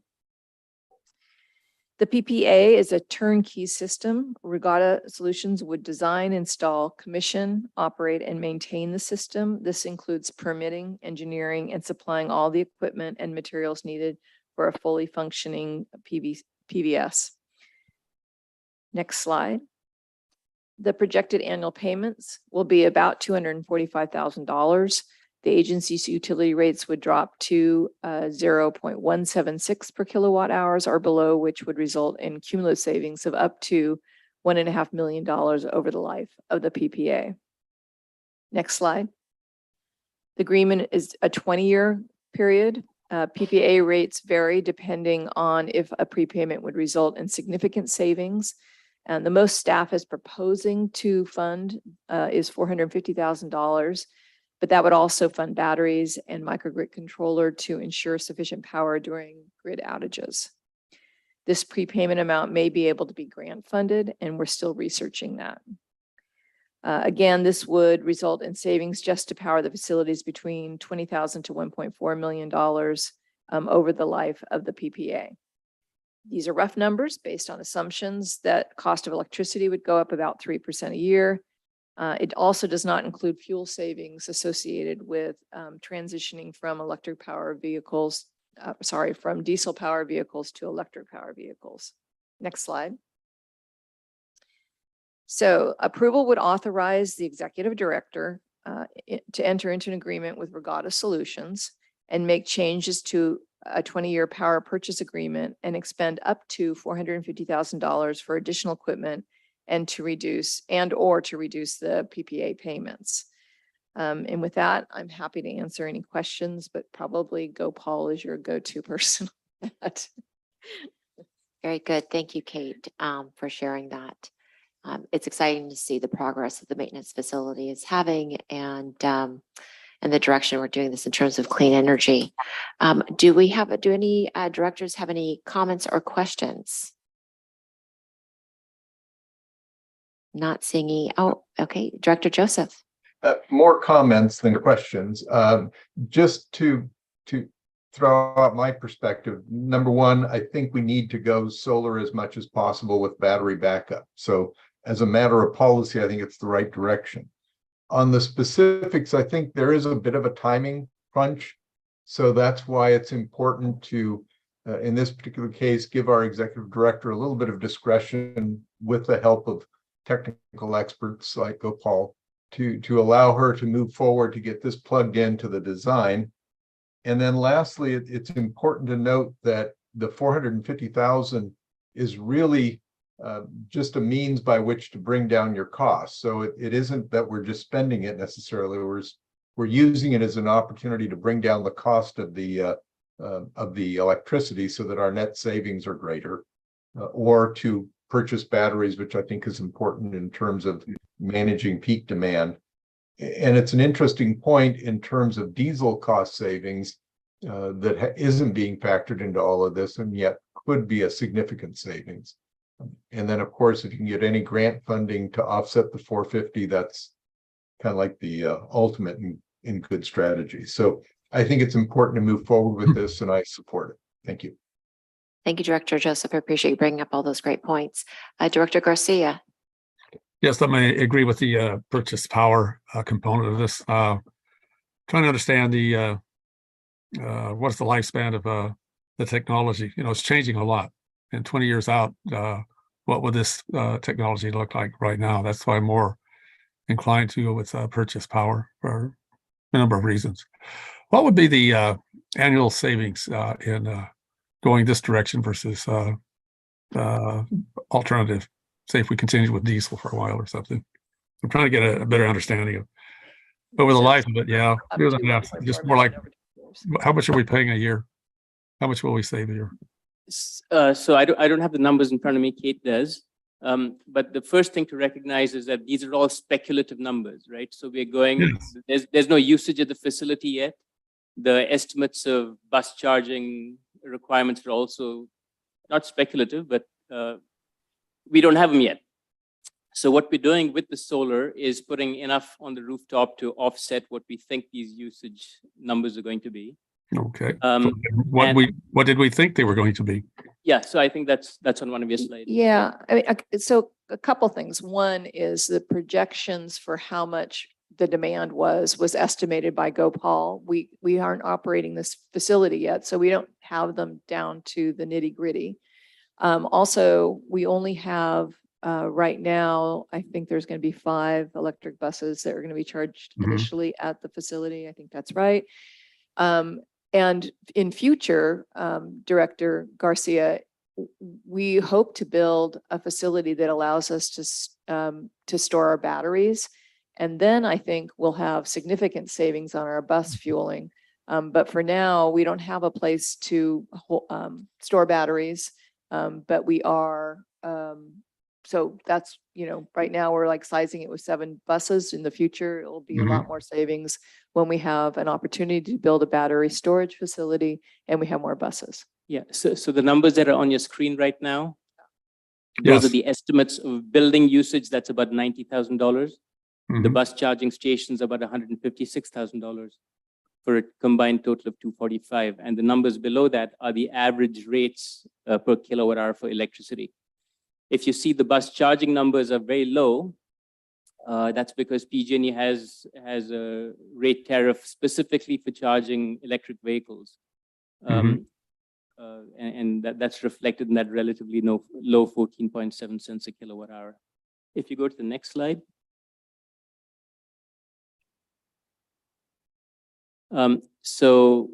The PPA is a turnkey system. Regatta Solutions would design, install, commission, operate, and maintain the system. This includes permitting, engineering, and supplying all the equipment and materials needed for a fully functioning PVS. Next slide. The projected annual payments will be about $245,000. The agency's utility rates would drop to 0.176 per kilowatt hours or below, which would result in cumulative savings of up to $1.5 million over the life of the PPA. Next slide. The agreement is a 20-year period. PPA rates vary depending on if a prepayment would result in significant savings. And the most staff is proposing to fund is $450,000. But that would also fund batteries and microgrid controller to ensure sufficient power during grid outages. This prepayment amount may be able to be grant funded, and we're still researching that. Again, this would result in savings just to power the facilities between $20,000 to $1.4 million over the life of the PPA. These are rough numbers based on assumptions that cost of electricity would go up about 3% a year. It also does not include fuel savings associated with transitioning from from diesel power vehicles to electric power vehicles. Next slide. So approval would authorize the executive director to enter into an agreement with Regatta Solutions and make changes to a 20-year power purchase agreement and expend up to $450,000 for additional equipment and to reduce the PPA payments. And with that, I'm happy to answer any questions, but probably Gopal is your go-to person. Very good. Thank you, Kate, for sharing that. It's exciting to see the progress that the maintenance facility is having and the direction we're doing this in terms of clean energy. Do any directors have any comments or questions? Not seeing any. Oh, okay. Director Joseph. More comments than questions. Just to throw out my perspective. Number one, I think we need to go solar as much as possible with battery backup. So as a matter of policy, I think it's the right direction. On the specifics, I think there is a bit of a timing crunch. So that's why it's important to, in this particular case, give our executive director a little bit of discretion with the help of technical experts like Gopal to allow her to move forward to get this plugged into the design. And then lastly, it's important to note that the 450,000 is really just a means by which to bring down your costs. So it isn't that we're just spending it necessarily. We're using it as an opportunity to bring down the cost of the electricity so that our net savings are greater, or to purchase batteries, which I think is important in terms of managing peak demand. And it's an interesting point in terms of diesel cost savings that isn't being factored into all of this and yet could be a significant savings. And then, of course, if you can get any grant funding to offset the 450, that's kind of like the ultimate in good strategy. So I think it's important to move forward with this, and I support it. Thank you. Thank you, Director Joseph. I appreciate you bringing up all those great points. Director Garcia. Yes, let me agree with the purchase power component of this. Trying to understand the what's the lifespan of the technology. You know, it's changing a lot. And 20 years out, what would this technology look like right now? That's why I'm more inclined to go with purchase power for a number of reasons. What would be the annual savings in going this direction versus alternative? Say if we continue with diesel for a while or something. I'm trying to get a better understanding of over the life of it. Yeah, just more like how much are we paying a year? How much will we save a year? So I don't have the numbers in front of me. Kate does. But the first thing to recognize is that these are all speculative numbers, right? So we're going. Yes. There's no usage of the facility yet. The estimates of bus charging requirements are also not speculative, but we don't have them yet. So what we're doing with the solar is putting enough on the rooftop to offset what we think these usage numbers are going to be. Okay. So what did we think they were going to be? Yeah, so I think that's on one of your slides. Yeah, I mean, so a couple things. One is the projections for how much the demand was estimated by Gopal. We aren't operating this facility yet, so we don't have them down to the nitty gritty. Also, we only have right now, I think there's going to be 5 electric buses that are going to be charged initially at the facility. I think that's right. And in future, Director Garcia, we hope to build a facility that allows us to store our batteries. And then I think we'll have significant savings on our bus fueling. But for now, we don't have a place to store batteries. But we are, so that's, right now we're like sizing it with 7 buses. In the future, it will be a lot more savings when we have an opportunity to build a battery storage facility and we have more buses. Yeah, so the numbers that are on your screen right now, those are the estimates of building usage. That's about $90,000. The bus charging stations about $156,000 for a combined total of $245,000. And the numbers below that are the average rates per kilowatt hour for electricity. If you see the bus charging numbers are very low, that's because PG&E has a rate tariff specifically for charging electric vehicles. And that's reflected in that relatively low 14.7 cents a kilowatt hour. If you go to the next slide. So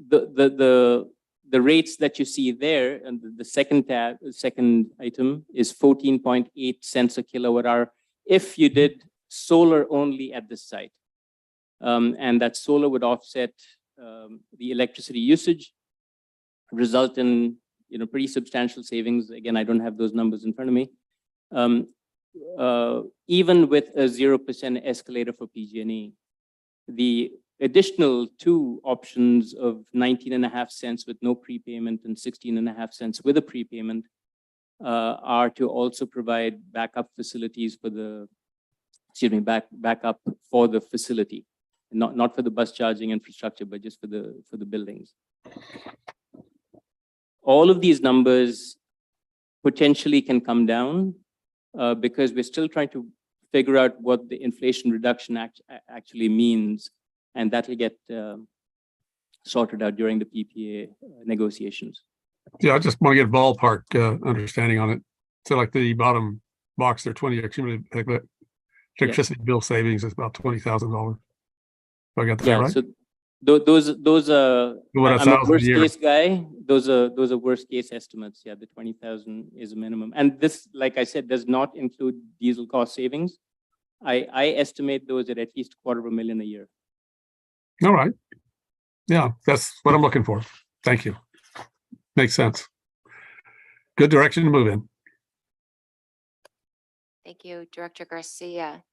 the rates that you see there, and the second item is 14.8 cents a kilowatt hour if you did solar only at this site. And that solar would offset the electricity usage, result in pretty substantial savings. Again, I don't have those numbers in front of me. Even with a 0% escalator for PG&E, the additional two options of 19.5 cents with no prepayment and 16.5 cents with a prepayment are to also provide backup facilities for the, backup for the facility, not for the bus charging infrastructure, but just for the buildings. All of these numbers potentially can come down because we're still trying to figure out what the Inflation Reduction Act actually means, and that will get sorted out during the PPA negotiations. Yeah, I just want to get ballpark understanding on it. So like the bottom box there, 20 cumulative electricity bill savings is about $20,000. I got that right? So those are, I'm a worst case guy. Those are worst case estimates. Yeah, the 20,000 is a minimum. And this, like I said, does not include diesel cost savings. I estimate those at least $250,000 a year. All right. Yeah, that's what I'm looking for. Thank you. Makes sense. Good direction to move in. Thank you, Director Garcia.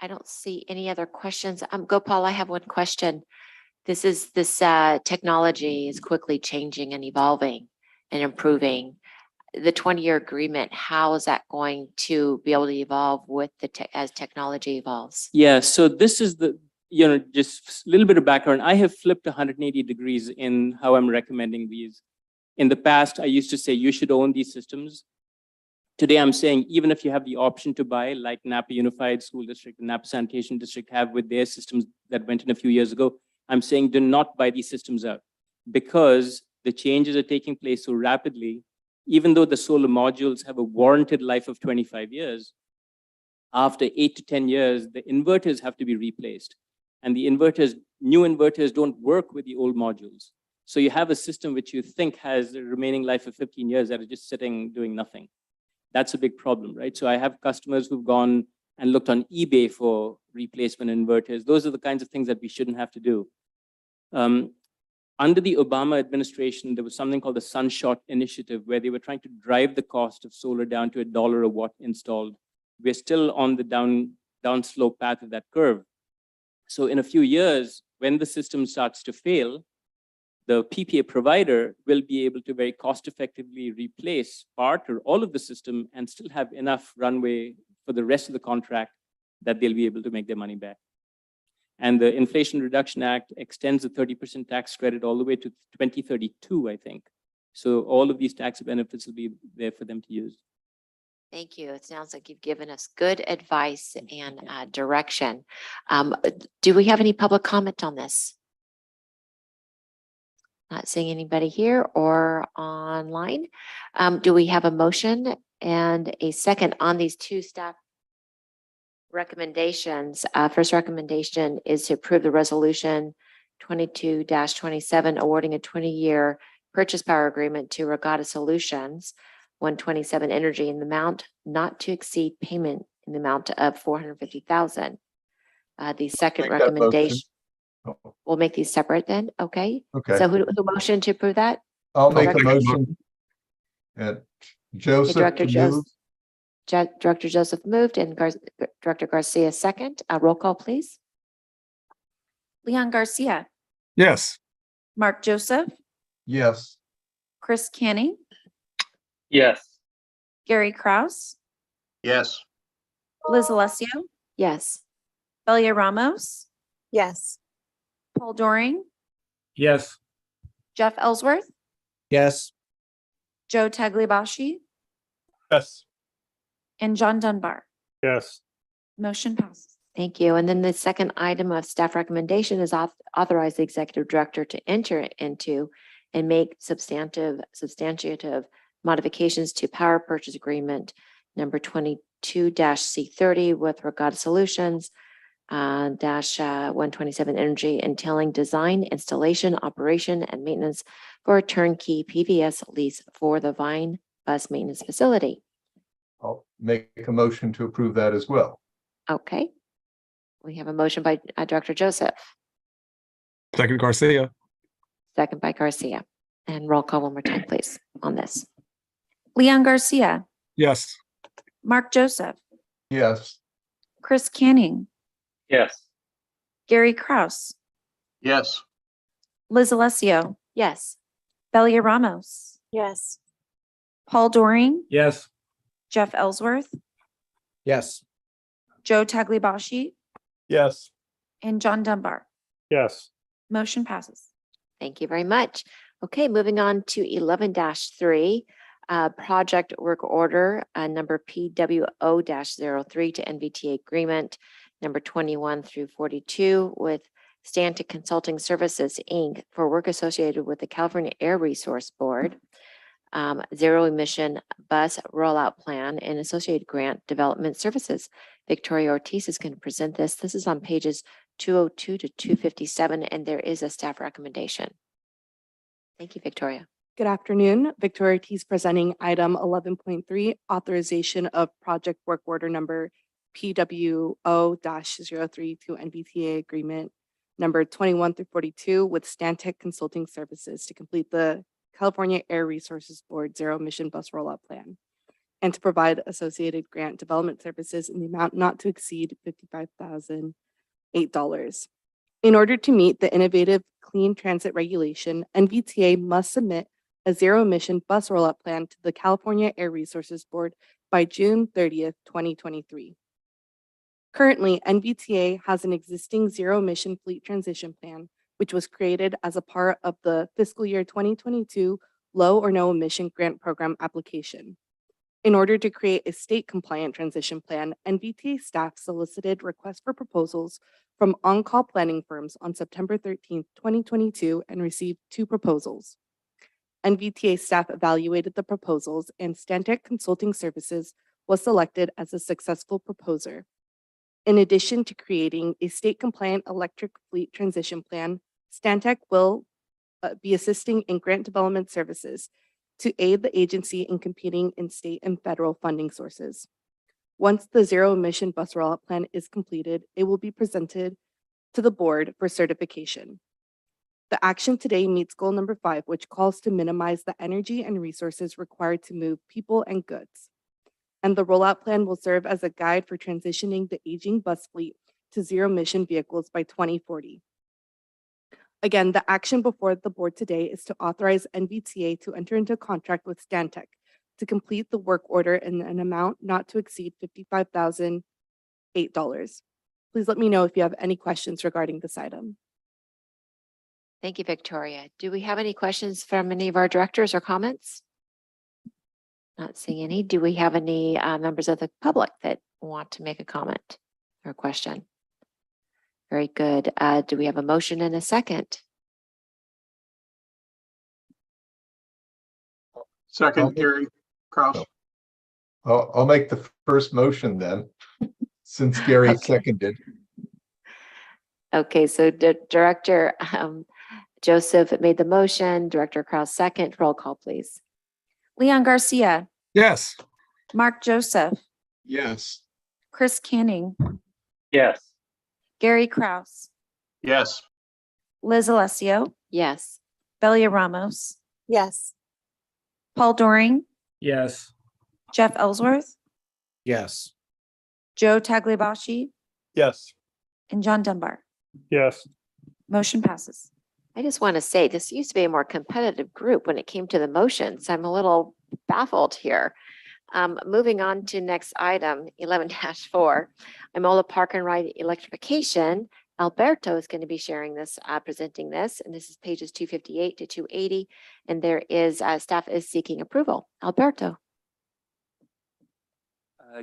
I don't see any other questions. Gopal, I have one question. This technology is quickly changing and evolving and improving. The 20-year agreement, how is that going to be able to evolve with as technology evolves? Yeah, so this is just a little bit of background. I have flipped 180 degrees in how I'm recommending these. In the past, I used to say you should own these systems. Today, I'm saying even if you have the option to buy, like Napa Unified School District and Napa Sanitation District have with their systems that went in a few years ago, I'm saying do not buy these systems out because the changes are taking place so rapidly. Even though the solar modules have a warranted life of 25 years, after 8 to 10 years, the inverters have to be replaced. And the new inverters don't work with the old modules. So you have a system which you think has a remaining life of 15 years that are just sitting doing nothing. That's a big problem, right? So I have customers who've gone and looked on eBay for replacement inverters. Those are the kinds of things that we shouldn't have to do. Under the Obama administration, there was something called the Sunshot Initiative, where they were trying to drive the cost of solar down to $1 a watt installed. We're still on the downslope path of that curve. So in a few years, when the system starts to fail, the PPA provider will be able to very cost effectively replace part or all of the system and still have enough runway for the rest of the contract that they'll be able to make their money back. And the Inflation Reduction Act extends the 30% tax credit all the way to 2032, I think. So all of these tax benefits will be there for them to use. Thank you. It sounds like you've given us good advice and direction. Do we have any public comment on this? Not seeing anybody here or online. Do we have a motion and a second on these two staff recommendations? First recommendation is to approve the resolution 22-27 awarding a 20-year purchase power agreement to Regatta Solutions 127 Energy in the amount not to exceed payment in the amount of $450,000. The second Make that recommendation. motion. We'll make these separate then. Okay. Okay. So who motioned to approve that? I'll make a Director- motion. And Joseph. Director to Joseph. move. Director Joseph moved and Director Garcia second. Roll call, please. Leon Garcia, Yes. Mark Joseph, Yes. Chris Canning, Yes. Gary Kraus, Yes. Liz Alessio, Yes. Belia Ramos, Yes. Paul Doring, Yes. Jeff Ellsworth, Yes. Joe Tagliabashi, Yes. and John Dunbar. Yes. Motion passes. Thank you. And then the second item of staff recommendation is authorize the executive director to enter into and make substantive modifications to power purchase agreement number 22-C30 with Regatta Solutions -127 Energy, entailing design, installation, operation, and maintenance for a turnkey PVS lease for the Vine Bus Maintenance Facility. I'll make a motion to approve that as well. Okay. We have a motion by Director Joseph, Second Garcia. second by Garcia. And roll call one more time, please, on this. Leon Garcia, Yes. Mark Joseph, Yes. Chris Canning, Yes. Gary Kraus, Yes. Liz Alessio, Yes. Belia Ramos, Yes. Paul Doring, Yes. Jeff Ellsworth, Yes. Joe Tagliabashi, Yes. and John Dunbar. Yes. Motion passes. Thank you very much. Okay, moving on to 11-3, project work order, number PWO-03 to NVTA agreement, number 21 through 42 with Stantec Consulting Services, Inc. for work associated with the California Air Resource Board, zero emission bus rollout plan and associated grant development services. Victoria Ortiz is going to present this. This is on pages 202 to 257, and there is a staff recommendation. Thank you, Victoria. Good afternoon. Victoria Ortiz presenting item 11.3, authorization of project work order number PWO-03 to NVTA agreement number 21 through 42 with Stantec Consulting Services to complete the California Air Resources Board zero emission bus rollout plan and to provide associated grant development services in the amount not to exceed $55,008. In order to meet the innovative clean transit regulation, NVTA must submit a zero emission bus rollout plan to the California Air Resources Board by June 30th, 2023. Currently, NVTA has an existing zero emission fleet transition plan, which was created as a part of the fiscal year 2022 low or no emission grant program application. In order to create a state compliant transition plan, NVTA staff solicited requests for proposals from on-call planning firms on September 13th, 2022, and received 2 proposals. NVTA staff evaluated the proposals and Stantec Consulting Services was selected as a successful proposer. In addition to creating a state compliant electric fleet transition plan, Stantec will be assisting in grant development services to aid the agency in competing in state and federal funding sources. Once the zero emission bus rollout plan is completed, it will be presented to the board for certification. The action today meets goal number 5, which calls to minimize the energy and resources required to move people and goods. And the rollout plan will serve as a guide for transitioning the aging bus fleet to zero emission vehicles by 2040. Again, the action before the board today is to authorize NVTA to enter into a contract with Stantec to complete the work order in an amount not to exceed $55,008. Please let me know if you have any questions regarding this item. Thank you, Victoria. Do we have any questions from any of our directors or comments? Not seeing any. Do we have any members of the public that want to make a comment or question? Very good. Do we have a motion and a second? Second, Gary Kraus. I'll make the first motion then, since Gary Okay. seconded. Okay, so Director Joseph made the motion, Director Kraus second. Roll call, please. Leon Garcia, Yes. Mark Joseph, Yes. Chris Canning, Yes. Gary Kraus, Yes. Liz Alessio, Yes. Belia Ramos, Yes. Paul Doring, Yes. Jeff Ellsworth, Yes. Joe Tagliabashi, Yes. and John Dunbar. Yes. Motion passes. I just want to say this used to be a more competitive group when it came to the motions. I'm a little baffled here. Moving on to next item, 11-4, Imola Park and Ride electrification. Alberto is going to be sharing this, presenting this, and this is pages 258 to 280. And there is, staff is seeking approval. Alberto.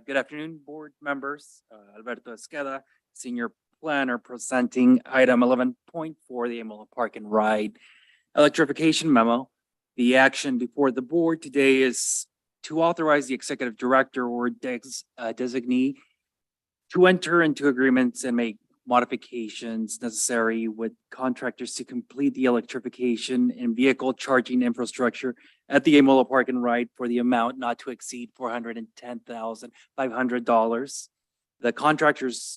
Good afternoon, board members. Alberto Esqueda, Senior Planner, presenting item 11.4, the Imola Park and Ride electrification memo. The action before the board today is to authorize the executive director or designee to enter into agreements and make modifications necessary with contractors to complete the electrification and vehicle charging infrastructure at the Imola Park and Ride for the amount not to exceed $410,500. The contractors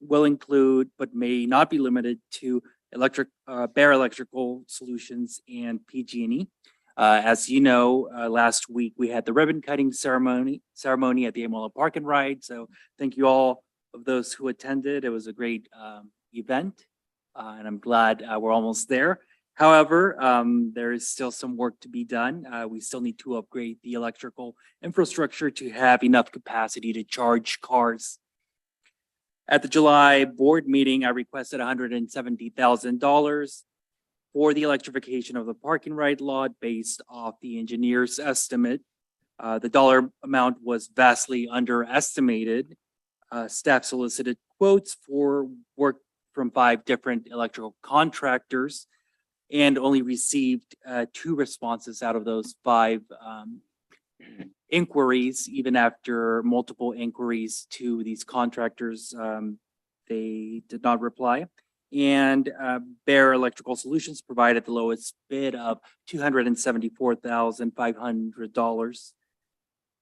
will include, but may not be limited to, Bear Electrical Solutions, and PG&E. As you know, last week we had the ribbon cutting ceremony at the Amola Park and Ride. So thank you all of those who attended. It was a great event, and I'm glad we're almost there. However, there is still some work to be done. We still need to upgrade the electrical infrastructure to have enough capacity to charge cars. At the July board meeting, I requested $170,000 for the electrification of the parking ride lot based off the engineer's estimate. The dollar amount was vastly underestimated. Staff solicited quotes for work from 5 different electrical contractors and only received 2 responses out of those 5 inquiries. Even after multiple inquiries to these contractors, they did not reply. And Bear Electrical Solutions provided the lowest bid of $274,500.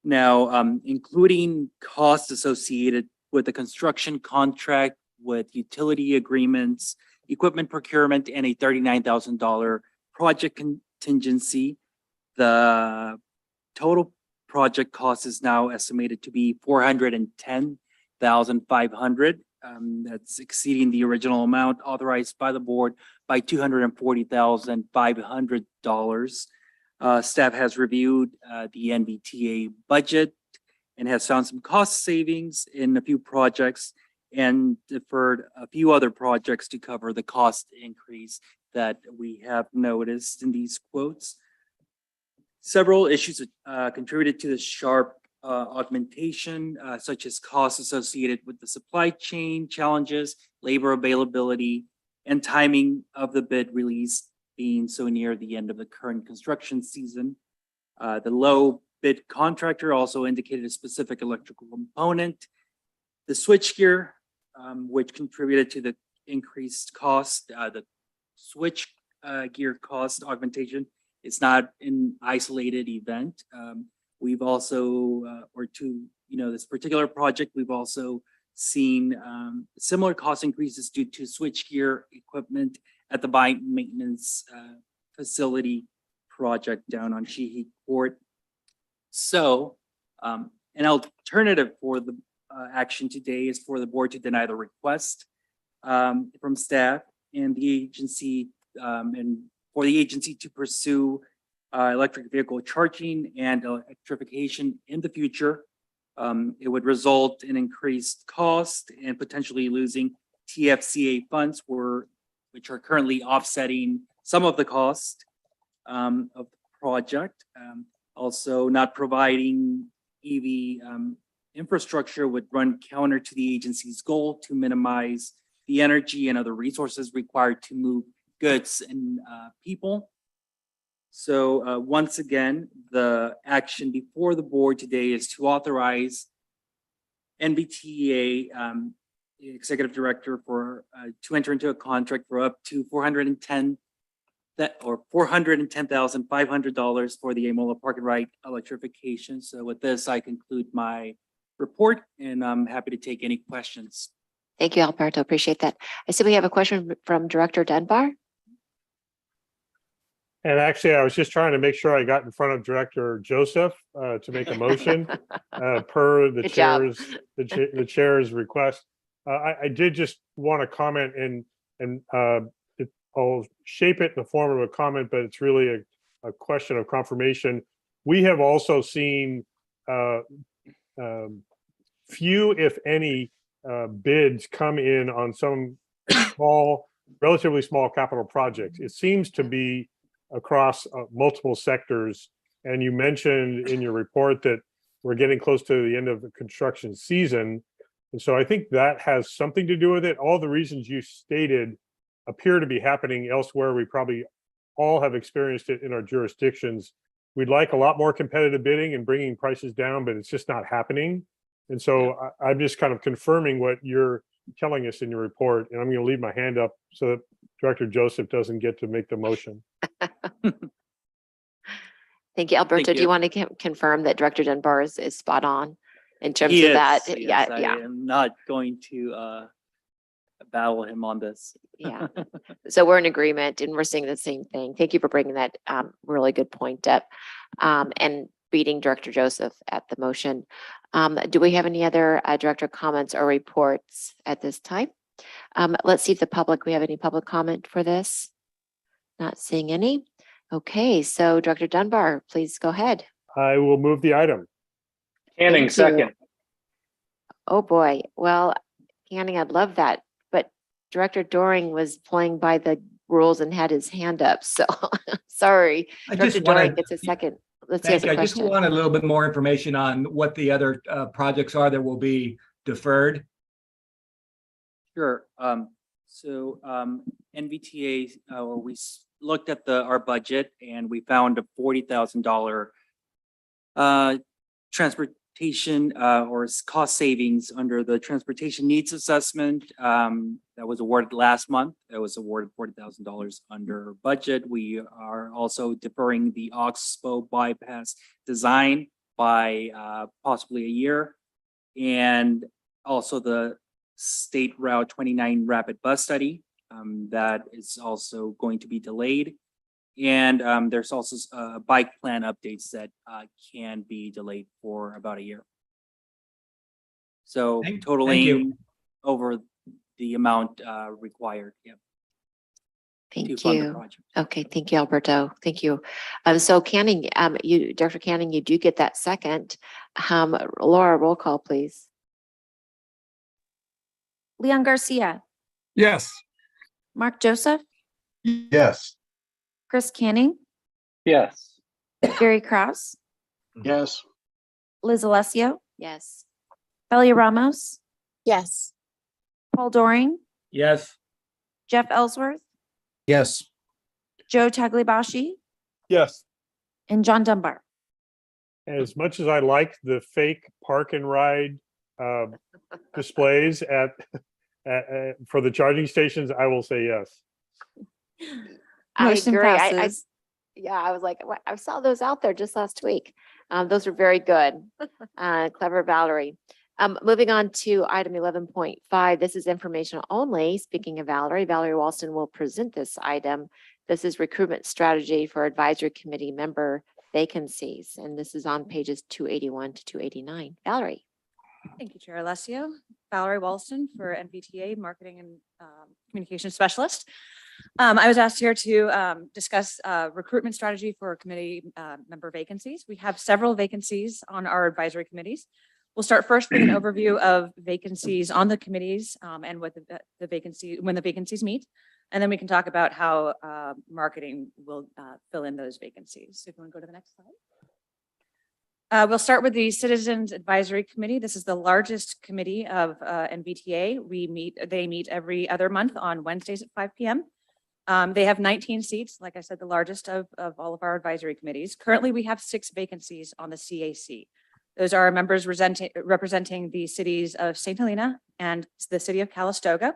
Now, including costs associated with the construction contract, with utility agreements, equipment procurement, and a $39,000 project contingency, the total project cost is now estimated to be $410,500. That's exceeding the original amount authorized by the board by $240,500. Staff has reviewed the NVTA budget and has found some cost savings in a few projects and deferred a few other projects to cover the cost increase that we have noticed in these quotes. Several issues contributed to the sharp augmentation, such as costs associated with the supply chain challenges, labor availability, and timing of the bid release being so near the end of the current construction season. The low bid contractor also indicated a specific electrical component. The switchgear, which contributed to the increased cost, the switch gear cost augmentation is not an isolated event. We've also, this particular project, we've also seen similar cost increases due to switchgear equipment at the Bind Maintenance Facility project down on Sheehy Court. So, an alternative for the action today is for the board to deny the request from staff and the agency, and for the agency to pursue electric vehicle charging and electrification in the future. It would result in increased cost and potentially losing TFCA funds which are currently offsetting some of the cost of the project. Also, not providing EV infrastructure would run counter to the agency's goal to minimize the energy and other resources required to move goods and people. So once again, the action before the board today is to authorize NVTA executive director for to enter into a contract for up to $410,500 for the Amola Park and Ride electrification. So with this, I conclude my report, and I'm happy to take any questions. Thank you, Alberto. Appreciate that. I see we have a question from Director Dunbar. And actually, I was just trying to make sure I got in front of Director Joseph to make a motion per the Good job. the chair's request. I did just want to comment, and I'll shape it in the form of a comment, but it's really a question of confirmation. We have also seen few, if any, bids come in on some relatively small capital projects. It seems to be across multiple sectors. And you mentioned in your report that we're getting close to the end of the construction season. And so I think that has something to do with it. All the reasons you stated appear to be happening elsewhere. We probably all have experienced it in our jurisdictions. We'd like a lot more competitive bidding and bringing prices down, but it's just not happening. And so I'm just kind of confirming what you're telling us in your report. And I'm going to leave my hand up so that Director Joseph doesn't get to make the motion. Thank you, Alberto. Thank Do you want to confirm that Director Dunbar is spot on in terms He of that? is, Yeah, yes, yeah. I am not going to battle him on this. Yeah. So we're in agreement and we're saying the same thing. Thank you for bringing that really good point up and beating Director Joseph at the motion. Do we have any other director comments or reports at this time? Let's see if we have any public comment for this. Not seeing any. Okay, so Director Dunbar, please go ahead. I will move the item. Canning, Thank you. second. Oh, boy. Well, Canning, I'd love that. But Director Doring was playing by the rules and had his hand up. So sorry. I Director just Doring wanted, gets a second. Let's see. Has thank a you. I just question. want a little bit more information on what the other projects are that will be deferred. Sure. NVTA, looked at our budget and we found a $40,000 transportation or cost savings under the transportation needs assessment that was awarded last month. That was awarded $40,000 under budget. We are also deferring the Oxbow bypass design by possibly a year, and also the State Route 29 rapid bus study that is also going to be delayed. And there's also bike plan updates that can be delayed for about a year. So Thank totaling you. over the amount required. Yep. Thank to fund the you. project. Okay, thank you, Alberto. Thank you. So Canning, Director Canning, you do get that second. Laura, roll call, please. Leon Garcia, Yes. Mark Joseph, Yes. Chris Canning, Yes. Gary Kraus, Yes. Liz Alessio, Yes. Belia Ramos, Yes. Paul Doring, Yes. Jeff Ellsworth, Yes. Joe Tagliabashi, Yes. and John Dunbar. As much as I like the fake park and ride displays for the charging stations, I will say yes. I Motion agree. passes. Yeah, I was like, I saw those out there just last week. Those are very good. Clever, Valerie. Moving on to item 11.5. This is informational only. Speaking of Valerie Walston will present this item. This is recruitment strategy for advisory committee member vacancies. And this is on pages 281 to 289. Valerie. Thank you, Chair Alessio. Valerie Walston for NVTA Marketing and Communication Specialist. I was asked here to discuss recruitment strategy for committee member vacancies. We have several vacancies on our advisory committees. We'll start first with an overview of vacancies on the committees and what the vacancies meet. And then we can talk about how marketing will fill in those vacancies. So if you want to go to the next slide. We'll start with the Citizens Advisory Committee. This is the largest committee of NVTA. They meet every other month on Wednesdays at 5 p.m. They have 19 seats, like I said, the largest of all of our advisory committees. Currently, we have 6 vacancies on the CAC. Those are members representing the cities of St. Helena and the city of Calistoga,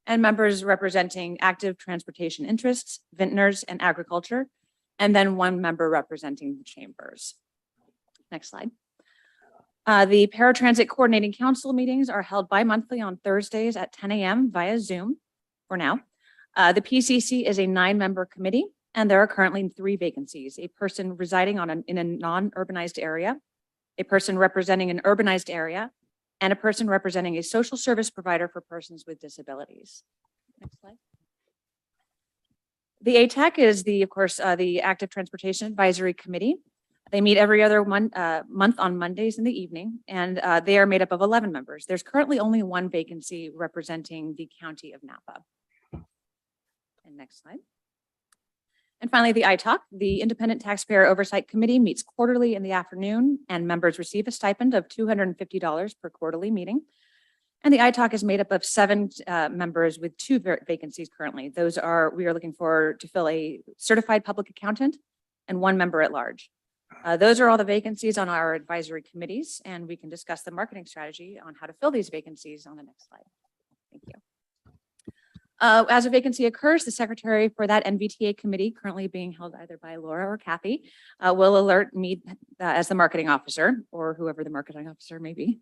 and members representing active transportation interests, vintners, and agriculture, and then 1 member representing the chambers. Next slide. The Paratransit Coordinating Council meetings are held bi-monthly on Thursdays at 10 a.m. via Zoom for now. The PCC is a 9-member committee, and there are currently 3 vacancies: a person residing in a non-urbanized area, a person representing an urbanized area, and a person representing a social service provider for persons with disabilities. Next slide. The ATAC is of course, the Active Transportation Advisory Committee. They meet every other month on Mondays in the evening, and they are made up of 11 members. There's currently only 1 vacancy representing the county of Napa. And next slide. And finally, the ITAC, the Independent Taxpayer Oversight Committee, meets quarterly in the afternoon, and members receive a stipend of $250 per quarterly meeting. And the ITAC is made up of 7 members with 2 vacancies currently. Those are, we are looking to fill a certified public accountant and 1 member at large. Those are all the vacancies on our advisory committees, and we can discuss the marketing strategy on how to fill these vacancies on the next slide. Thank you. As a vacancy occurs, the secretary for that NVTA committee, currently being held either by Laura or Kathy, will alert me as the marketing officer, or whoever the marketing officer may be.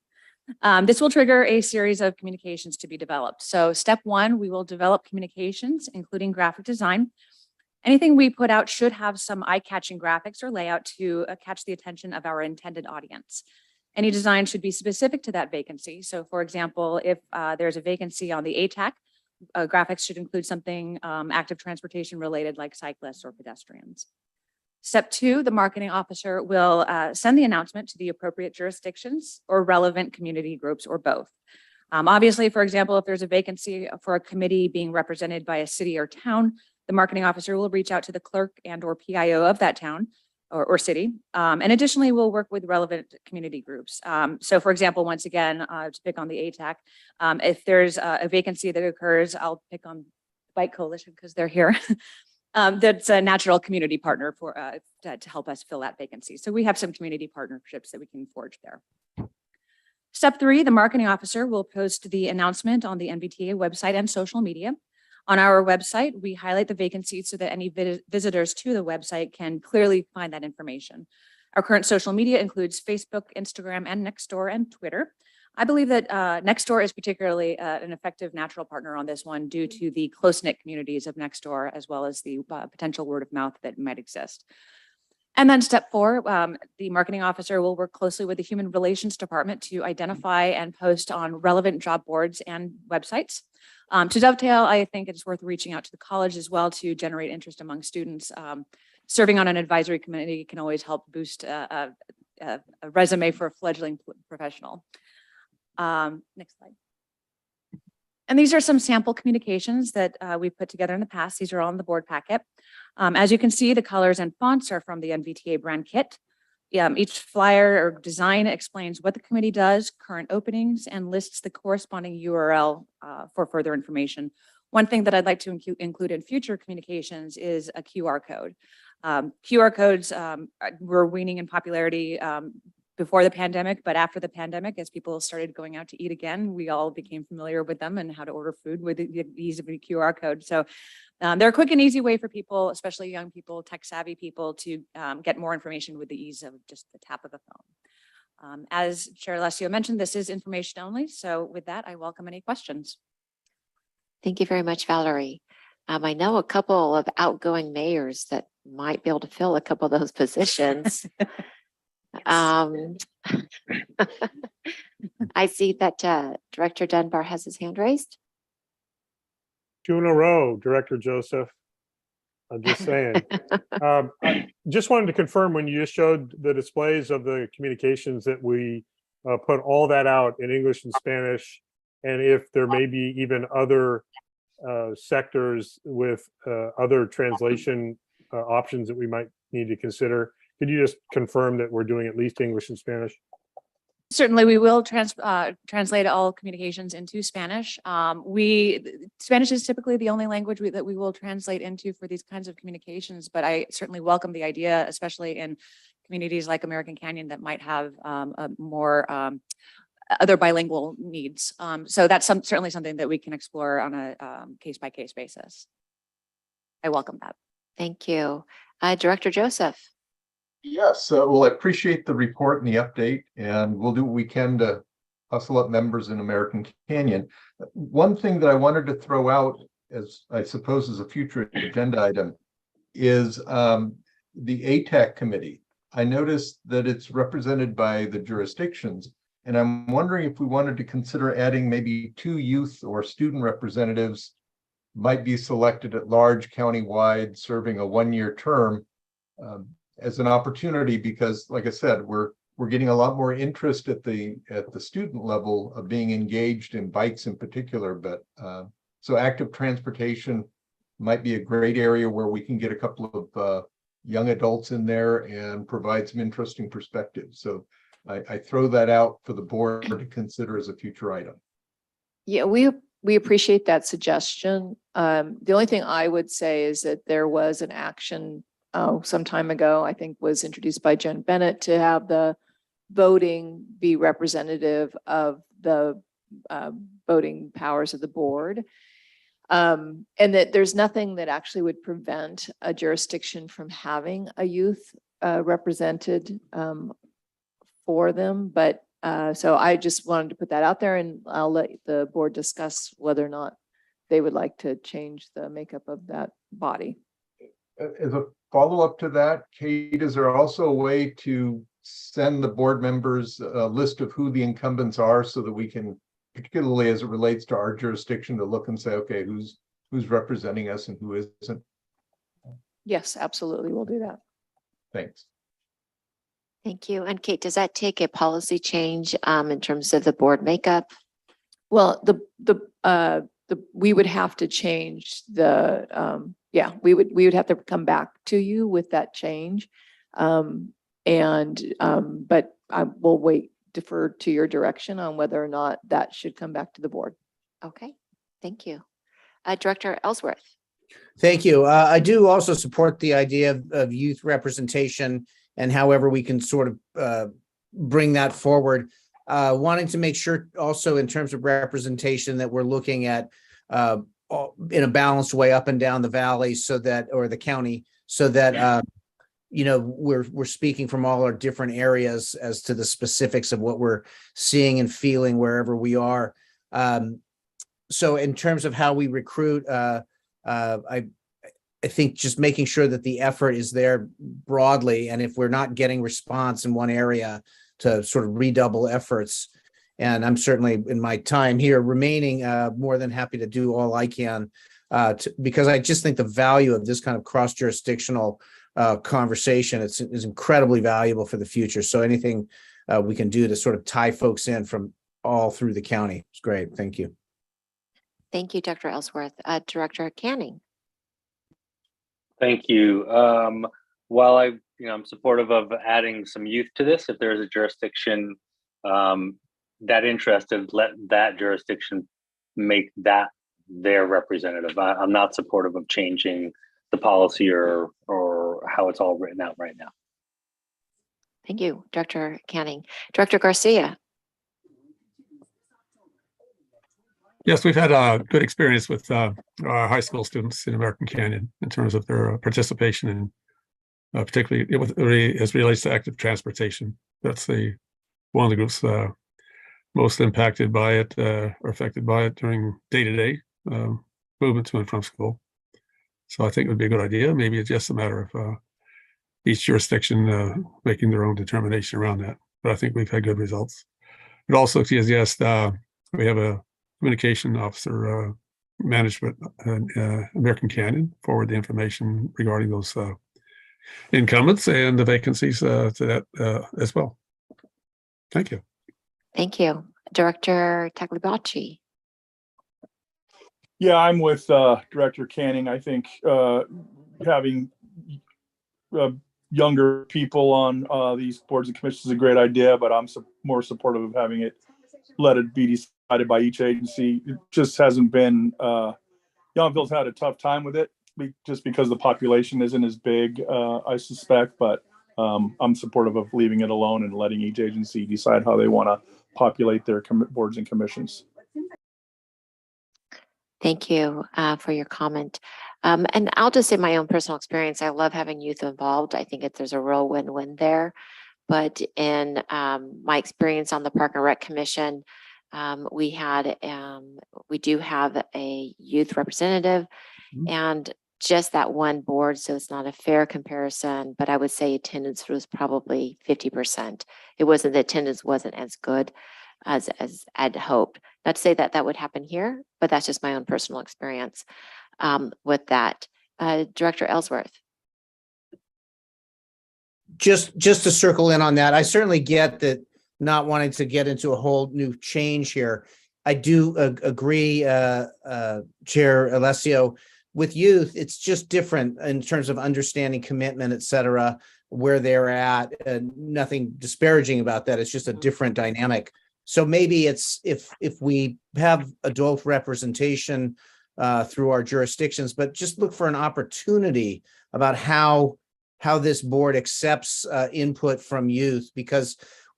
This will trigger a series of communications to be developed. So step one, we will develop communications, including graphic design. Anything we put out should have some eye-catching graphics or layout to catch the attention of our intended audience. Any design should be specific to that vacancy. So for example, if there's a vacancy on the ATAC, graphics should include something active transportation related like cyclists or pedestrians. Step two, the marketing officer will send the announcement to the appropriate jurisdictions or relevant community groups or both. Obviously, for example, if there's a vacancy for a committee being represented by a city or town, the marketing officer will reach out to the clerk and or PIO of that town or city. And additionally, we'll work with relevant community groups. So for example, once again, to pick on the ATAC, if there's a vacancy that occurs, I'll pick on Bike Coalition because they're here. That's a natural community partner for to help us fill that vacancy. So we have some community partnerships that we can forge there. Step three, the marketing officer will post the announcement on the NVTA website and social media. On our website, we highlight the vacancies so that any visitors to the website can clearly find that information. Our current social media includes Facebook, Instagram, and Nextdoor and Twitter. I believe that Nextdoor is particularly an effective natural partner on this one due to the close-knit communities of Nextdoor, as well as the potential word of mouth that might exist. And then step four, the marketing officer will work closely with the human relations department to identify and post on relevant job boards and websites. To dovetail, I think it's worth reaching out to the college as well to generate interest among students. Serving on an advisory committee can always help boost a resume for a fledgling professional. Next slide. And these are some sample communications that we've put together in the past. These are all in the board packet. As you can see, the colors and fonts are from the NVTA brand kit. Each flyer or design explains what the committee does, current openings, and lists the corresponding URL for further information. One thing that I'd like to include in future communications is a QR code. QR codes were waning in popularity before the pandemic, but after the pandemic, as people started going out to eat again, we all became familiar with them and how to order food with the ease of a QR code. So they're a quick and easy way for people, especially young people, tech savvy people, to get more information with the ease of just the tap of a phone. As Chair Alessio mentioned, this is information only. So with that, I welcome any questions. Thank you very much, Valerie. I know a couple of outgoing mayors that might be able to fill a couple of those positions. I see that Director Dunbar has his hand raised. 2 in a row, Director Joseph. I'm just saying. I just wanted to confirm when you just showed the displays of the communications that we put all that out in English and Spanish, and if there may be even other sectors with other translation options that we might need to consider. Could you just confirm that we're doing at least English and Spanish? Certainly, we will translate all communications into Spanish. Spanish is typically the only language that we will translate into for these kinds of communications, but I certainly welcome the idea, especially in communities like American Canyon that might have a more other bilingual needs. So that's certainly something that we can explore on a case-by-case basis. I welcome that. Thank you. Director Joseph. Yes, well, I appreciate the report and the update, and we'll do what we can to hustle up members in American Canyon. One thing that I wanted to throw out, as I suppose is a future agenda item, is the ATAC committee. I noticed that it's represented by the jurisdictions, and I'm wondering if we wanted to consider adding maybe 2 youth or student representatives might be selected at large countywide, serving a 1-year term. As an opportunity, because like I said, we're getting a lot more interest at the student level of being engaged in bikes in particular, but so active transportation might be a great area where we can get a couple of young adults in there and provide some interesting perspectives. So I throw that out for the board to consider as a future item. Yeah, we appreciate that suggestion. The only thing I would say is that there was an action some time ago, I think was introduced by Jen Bennett, to have the voting be representative of the voting powers of the board. And that there's nothing that actually would prevent a jurisdiction from having a youth represented for them. But So I just wanted to put that out there, and I'll let the board discuss whether or not they would like to change the makeup of that body. As a follow-up to that, Kate, is there also a way to send the board members a list of who the incumbents are so that we can, particularly as it relates to our jurisdiction, to look and say, okay, who's representing us and who isn't? Yes, absolutely. We'll do that. Thanks. Thank you. And Kate, does that take a policy change in terms of the board makeup? Well, we would have to change the, yeah, we would have to come back to you with that change. But I will defer to your direction on whether or not that should come back to the board. Okay, thank you. Director Ellsworth. Thank you. I do also support the idea of youth representation and however we can sort of bring that forward. Wanting to make sure also in terms of representation that we're looking at in a balanced way up and down the valley so that, or the county, so that we're speaking from all our different areas as to the specifics of what we're seeing and feeling wherever we are. So in terms of how we recruit, I think just making sure that the effort is there broadly, and if we're not getting response in one area, to sort of redouble efforts. And I'm certainly in my time here remaining more than happy to do all I can because I just think the value of this kind of cross-jurisdictional conversation is incredibly valuable for the future. So anything we can do to sort of tie folks in from all through the county is great. Thank you. Thank you, Dr. Ellsworth. Director Canning. Thank you. While I'm supportive of adding some youth to this, if there is a jurisdiction that interested, let that jurisdiction make that their representative. I'm not supportive of changing the policy or how it's all written out right now. Thank you, Director Canning. Director Garcia. Yes, we've had a good experience with our high school students in American Canyon in terms of their participation in particularly as it relates to active transportation. That's one of the groups most impacted by it or affected by it during day-to-day movement to and from school. So I think it would be a good idea. Maybe it's just a matter of each jurisdiction making their own determination around that. But I think we've had good results. It also suggests we have a communication officer management American Canyon forward the information regarding those incumbents and the vacancies to that as well. Thank you. Thank you. Director Tagliabacci. Yeah, I'm with Director Canning. I think having younger people on these boards and commissions is a great idea, but I'm more supportive of having it, let it be decided by each agency. It just hasn't been, Yountville's had a tough time with it just because the population isn't as big, I suspect, but I'm supportive of leaving it alone and letting each agency decide how they want to populate their boards and commissions. Thank you for your comment. And I'll just say my own personal experience. I love having youth involved. I think there's a real win-win there. But in my experience on the Park and Rec Commission, we do have a youth representative and just that one board. So it's not a fair comparison, but I would say attendance was probably 50%. It wasn't, the attendance wasn't as good as I'd hoped. Not to say that that would happen here, but that's just my own personal experience with that. Director Ellsworth. Just to circle in on that, I certainly get that not wanting to get into a whole new change here. I do agree, Chair Alessio, with youth, it's just different in terms of understanding commitment, et cetera, where they're at. Nothing disparaging about that. It's just a different dynamic. So maybe it's if we have adult representation through our jurisdictions, but just look for an opportunity about how this board accepts input from youth, because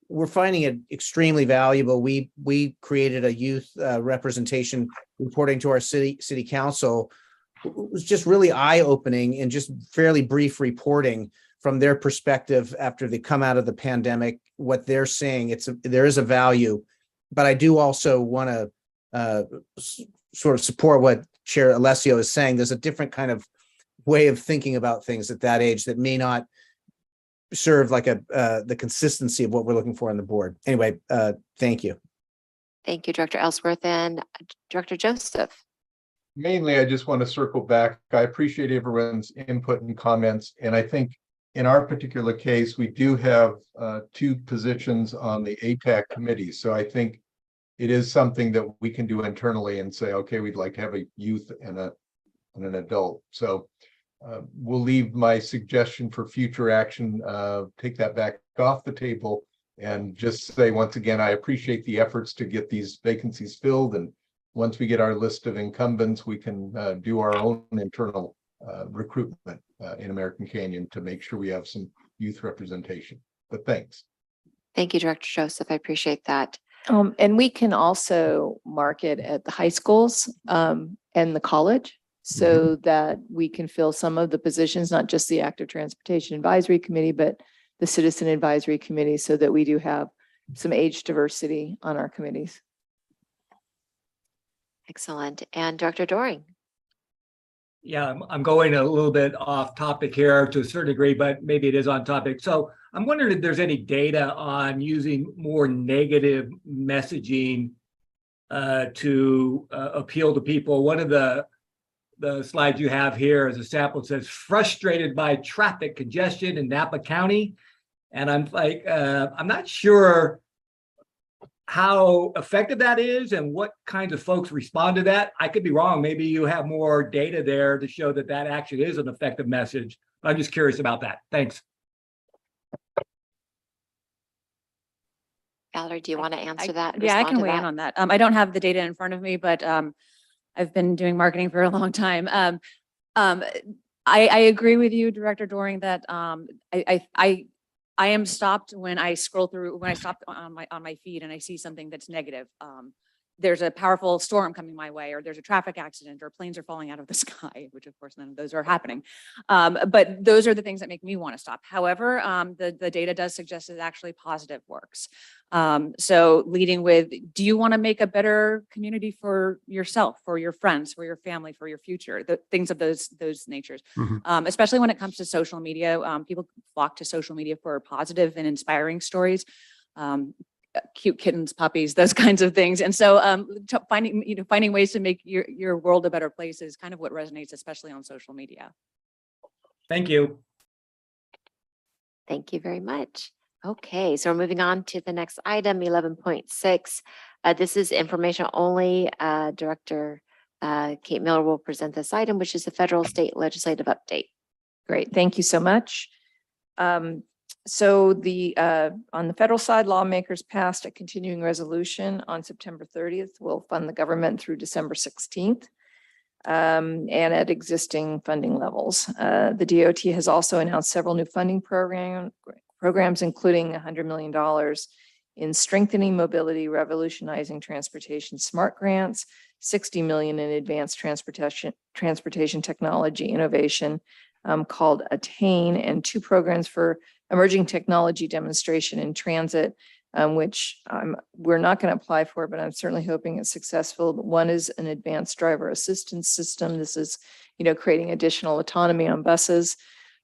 we're finding it extremely valuable. We created a youth representation reporting to our city council. It was just really eye-opening and just fairly brief reporting from their perspective after they come out of the pandemic, what they're saying. There is a value, but I do also want to sort of support what Chair Alessio is saying. There's a different kind of way of thinking about things at that age that may not serve like the consistency of what we're looking for on the board. Anyway, thank you. Thank you, Director Ellsworth and Director Joseph. Mainly, I just want to circle back. I appreciate everyone's input and comments. And I think in our particular case, we do have two positions on the ATAC committee. So I think it is something that we can do internally and say, okay, we'd like to have a youth and an adult. So we'll leave my suggestion for future action, take that back off the table, and just say, once again, I appreciate the efforts to get these vacancies filled. And once we get our list of incumbents, we can do our own internal recruitment in American Canyon to make sure we have some youth representation. But thanks. Thank you, Director Joseph. I appreciate that. And we can also market at the high schools and the college so that we can fill some of the positions, not just the Active Transportation Advisory Committee, but the Citizen Advisory Committee, so that we do have some age diversity on our committees. Excellent. And Dr. Doring. Yeah, I'm going a little bit off topic here to a certain degree, but maybe it is on topic. So I'm wondering if there's any data on using more negative messaging to appeal to people. One of the slides you have here is a sample that says frustrated by traffic congestion in Napa County. And I'm like, I'm not sure how effective that is and what kinds of folks respond to that. I could be wrong. Maybe you have more data there to show that that actually is an effective message. I'm just curious about that. Thanks. Valerie, do you want to answer that? Yeah, I Respond can to weigh in that? on that. I don't have the data in front of me, but I've been doing marketing for a long time. I agree with you, Director Doring, that I am stopped when I scroll through, when I stop on my feed and I see something that's negative. There's a powerful storm coming my way, or there's a traffic accident, or planes are falling out of the sky, which of course none of those are happening. But those are the things that make me want to stop. However, the data does suggest that actually positive works. So leading with, do you want to make a better community for yourself, for your friends, for your family, for your future, the things of those natures, especially when it comes to social media. People flock to social media for positive and inspiring stories. Cute kittens, puppies, those kinds of things. And so finding ways to make your world a better place is kind of what resonates, especially on social media. Thank you. Thank you very much. Okay, so we're moving on to the next item, 11.6. This is information only. Director Kate Miller will present this item, which is the federal state legislative update. Great, thank you so much. So on the federal side, lawmakers passed a continuing resolution on September 30th. Will fund the government through December 16th and at existing funding levels. The DOT has also announced several new funding programs, including $100 million in strengthening mobility, revolutionizing transportation smart grants, $60 million in advanced transportation technology innovation called ATTAIN, and 2 programs for emerging technology demonstration in transit, which we're not going to apply for, but I'm certainly hoping it's successful. One is an advanced driver assistance system. This is, creating additional autonomy on buses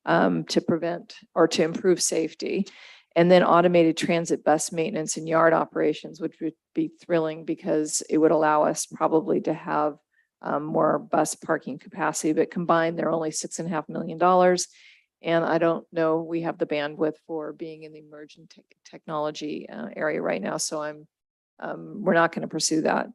to prevent or to improve safety. And then automated transit bus maintenance and yard operations, which would be thrilling because it would allow us probably to have more bus parking capacity, but combined, they're only $6.5 million. And I don't know, we have the bandwidth for being in the emerging technology area right now. So we're not going to pursue that.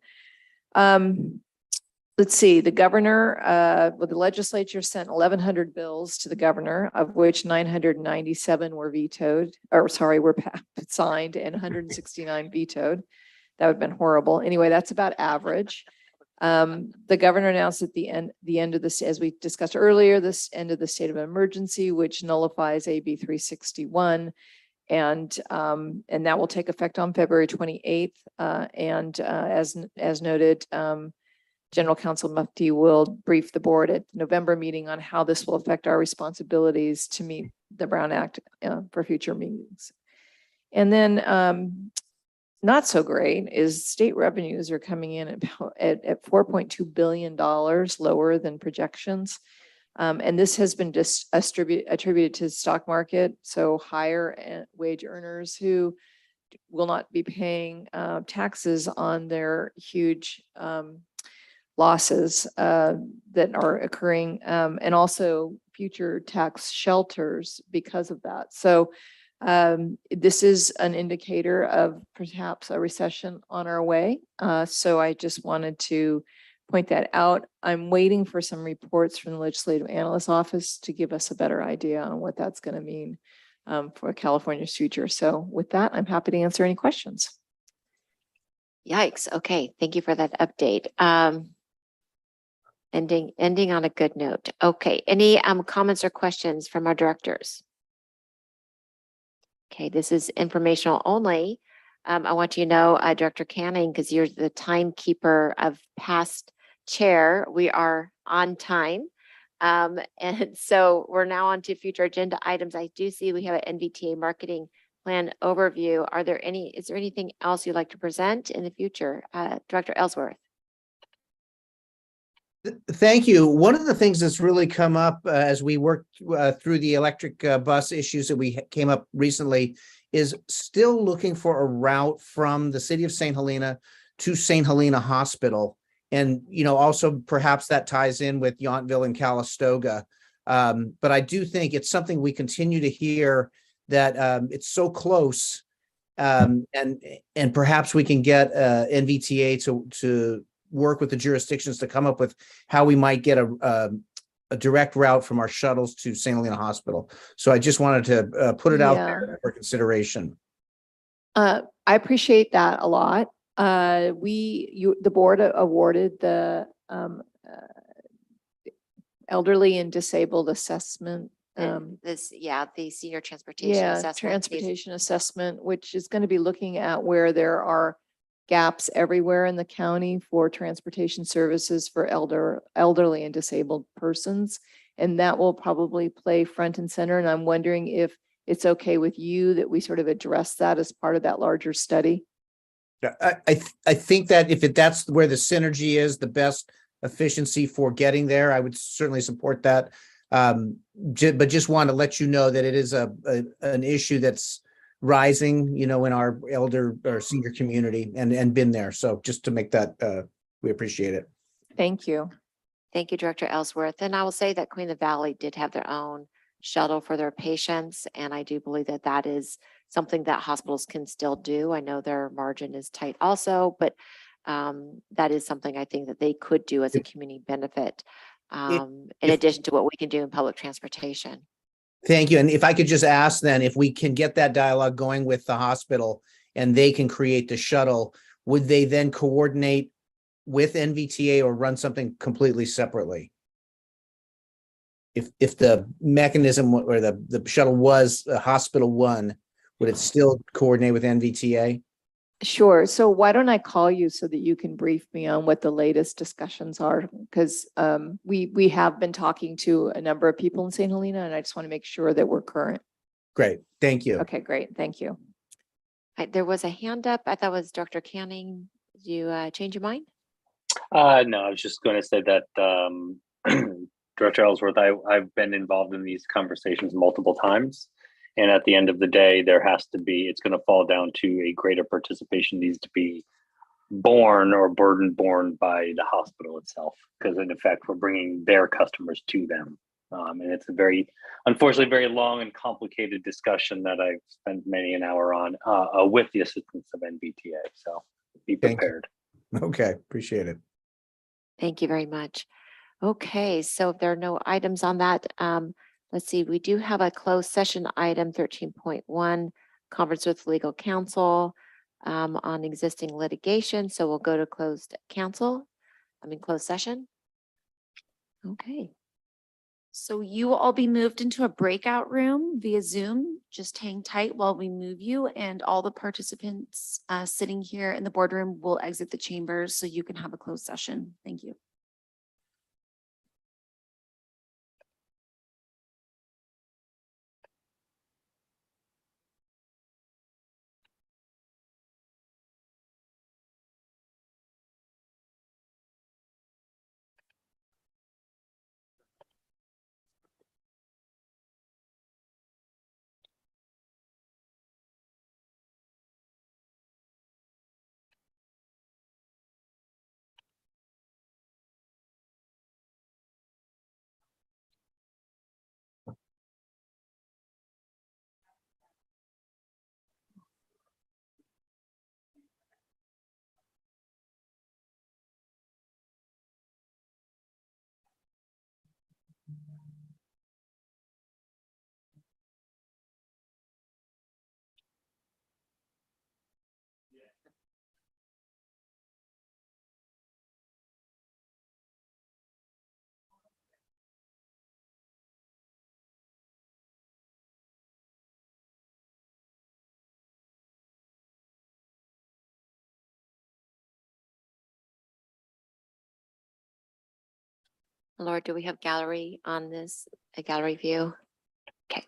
Let's see, the governor, the legislature sent 1,100 bills to the governor, of which 997 were were signed and 169 vetoed. That would have been horrible. Anyway, that's about average. The governor announced at the end of this, as we discussed earlier, this end of the state of emergency, which nullifies AB 361, and that will take effect on February 28th. And as noted, General Counsel Mufti will brief the board at the November meeting on how this will affect our responsibilities to meet the Brown Act for future meetings. And then not so great is state revenues are coming in at $4.2 billion lower than projections. And this has been just attributed to the stock market. So higher wage earners who will not be paying taxes on their huge losses that are occurring, and also future tax shelters because of that. So this is an indicator of perhaps a recession on our way. So I just wanted to point that out. I'm waiting for some reports from the Legislative Analyst's Office to give us a better idea on what that's going to mean for California's future. So with that, I'm happy to answer any questions. Yikes. Okay. Thank you for that update. Ending on a good note. Okay. Any comments or questions from our directors? Okay. This is informational only. I want you to know, Director Canning, because you're the timekeeper of past chair, we are on time. And so we're now on to future agenda items. I do see we have an NVTA marketing plan overview. Is there anything else you'd like to present in the future? Director Ellsworth. Thank you. One of the things that's really come up as we worked through the electric bus issues that we came up recently is still looking for a route from the city of St. Helena to St. Helena Hospital. And, also perhaps that ties in with Yountville and Calistoga. But I do think it's something we continue to hear that it's so close. And perhaps we can get NVTA to work with the jurisdictions to come up with how we might get a direct route from our shuttles to St. Helena Hospital. So I just wanted to put it out there for consideration. I appreciate that a lot. The board awarded the elderly and disabled assessment. The senior transportation assessment. Transportation assessment, which is going to be looking at where there are gaps everywhere in the county for transportation services for elderly and disabled persons. And that will probably play front and center. And I'm wondering if it's okay with you that we sort of address that as part of that larger study. Yeah, I think that if that's where the synergy is, the best efficiency for getting there, I would certainly support that. But just want to let you know that it is an issue that's rising, in our elder or senior community and been there. So just to make that, we appreciate it. Thank you. Thank you, Director Ellsworth. And I will say that Queen of the Valley did have their own shuttle for their patients. And I do believe that that is something that hospitals can still do. I know their margin is tight also, but that is something I think that they could do as a community benefit, in addition to what we can do in public transportation. Thank you. And if I could just ask then, if we can get that dialogue going with the hospital and they can create the shuttle, would they then coordinate with NVTA or run something completely separately? If the mechanism or the shuttle was hospital one, would it still coordinate with NVTA? Sure. So why don't I call you so that you can brief me on what the latest discussions are? Because we have been talking to a number of people in St. Helena, and I just want to make sure that we're current. Great. Thank you. Okay, great. Thank you. There was a hand up. I thought it was Dr. Canning. Did you change your mind? No, I was just going to say that Director Ellsworth, I've been involved in these conversations multiple times. And at the end of the day, it's going to fall down to a greater participation needs to be borne or burden borne by the hospital itself. Because in effect, we're bringing their customers to them. And it's unfortunately, very long and complicated discussion that I've spent many an hour on with the assistance of NVTA. So be prepared. Okay, appreciate it. Thank you very much. Okay, so if there are no items on that, let's see, we do have a closed session item 13.1, conference with legal counsel on existing litigation. So we'll go to closed session. Okay. So you will all be moved into a breakout room via Zoom. Just hang tight while we move you, and all the participants sitting here in the boardroom will exit the chambers so you can have a closed session. Thank you. Laura, do we have gallery on this, a gallery view? Okay.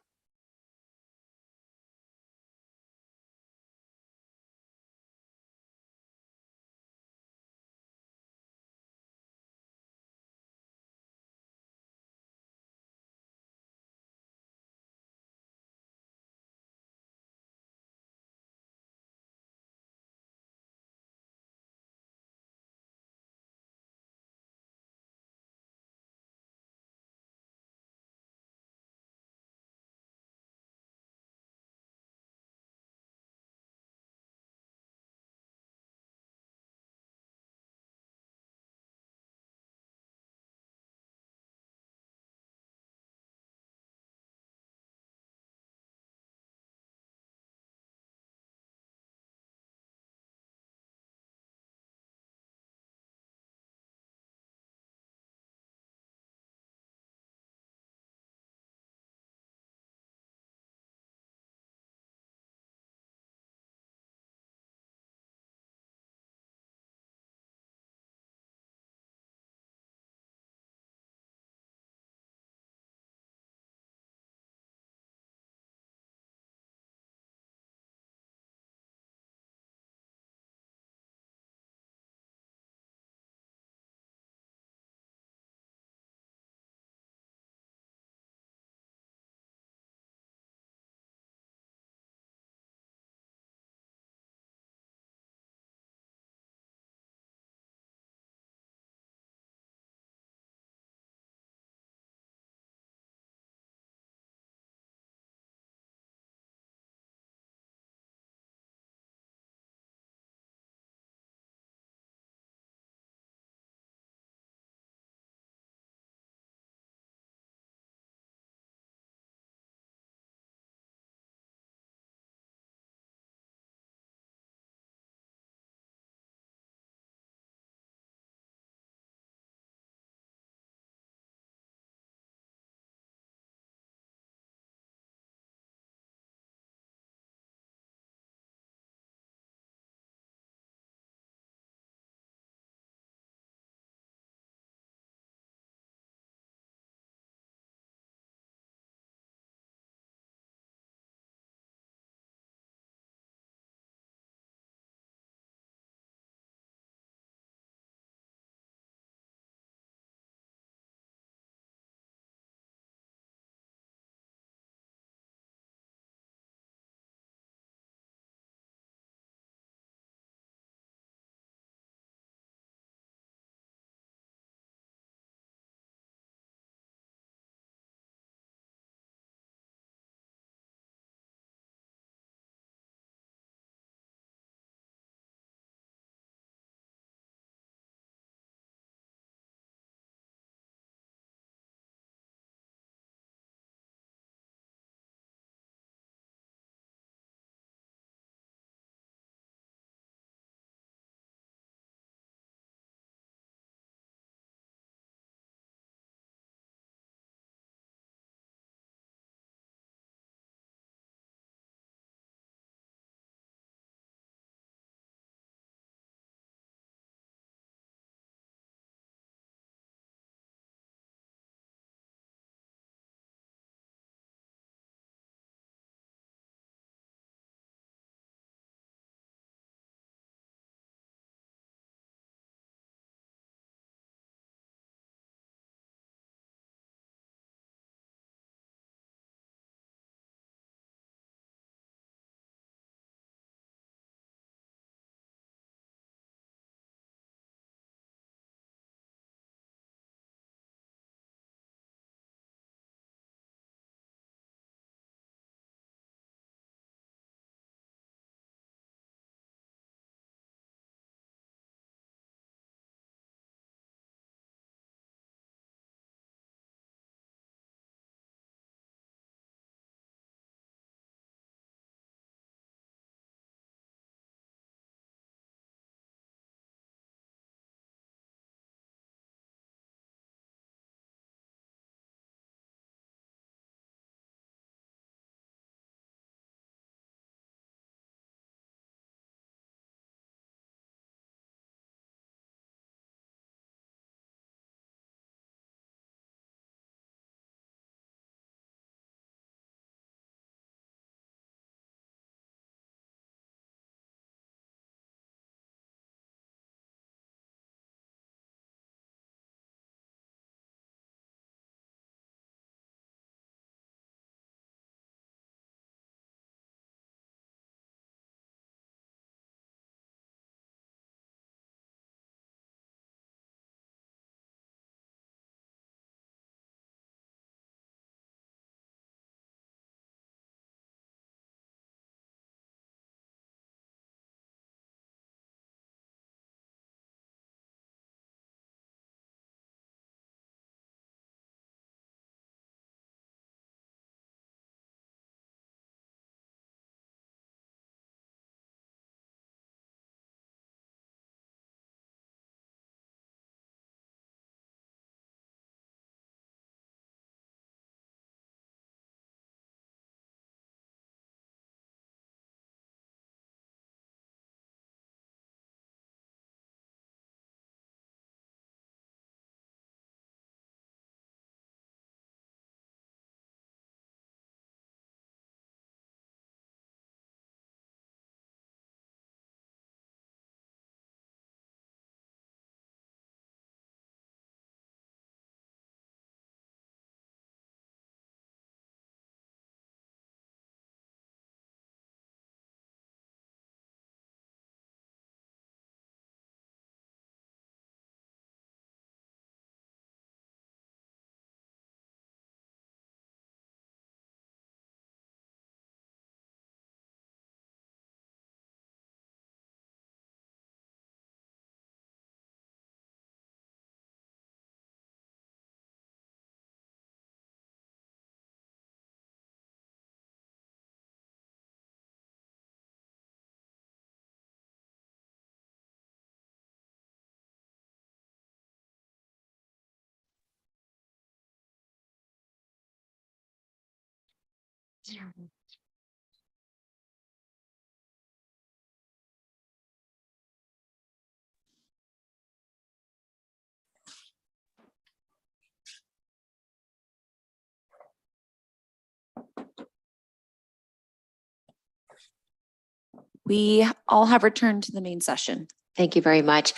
We all have returned to the main session. Thank you very much.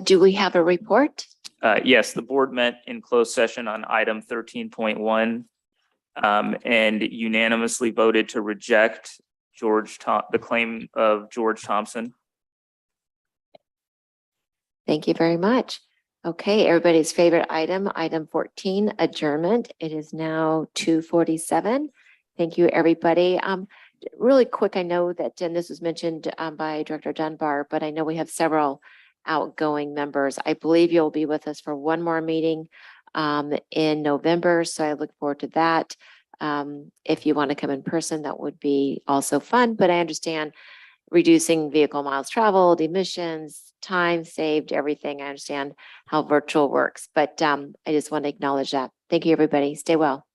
Do we have a report? Yes, the board met in closed session on item 13.1 and unanimously voted to reject the claim of George Thompson. Thank you very much. Okay, everybody's favorite item, item 14, adjournment. It is now 2:47. Thank you, everybody. Really quick, I know that, and this was mentioned by Director Dunbar, but I know we have several outgoing members. I believe you'll be with us for one more meeting in November, so I look forward to that. If you want to come in person, that would be also fun, but I understand reducing vehicle miles traveled, emissions, time saved, everything. I understand how virtual works, but I just want to acknowledge that. Thank you, everybody. Stay well.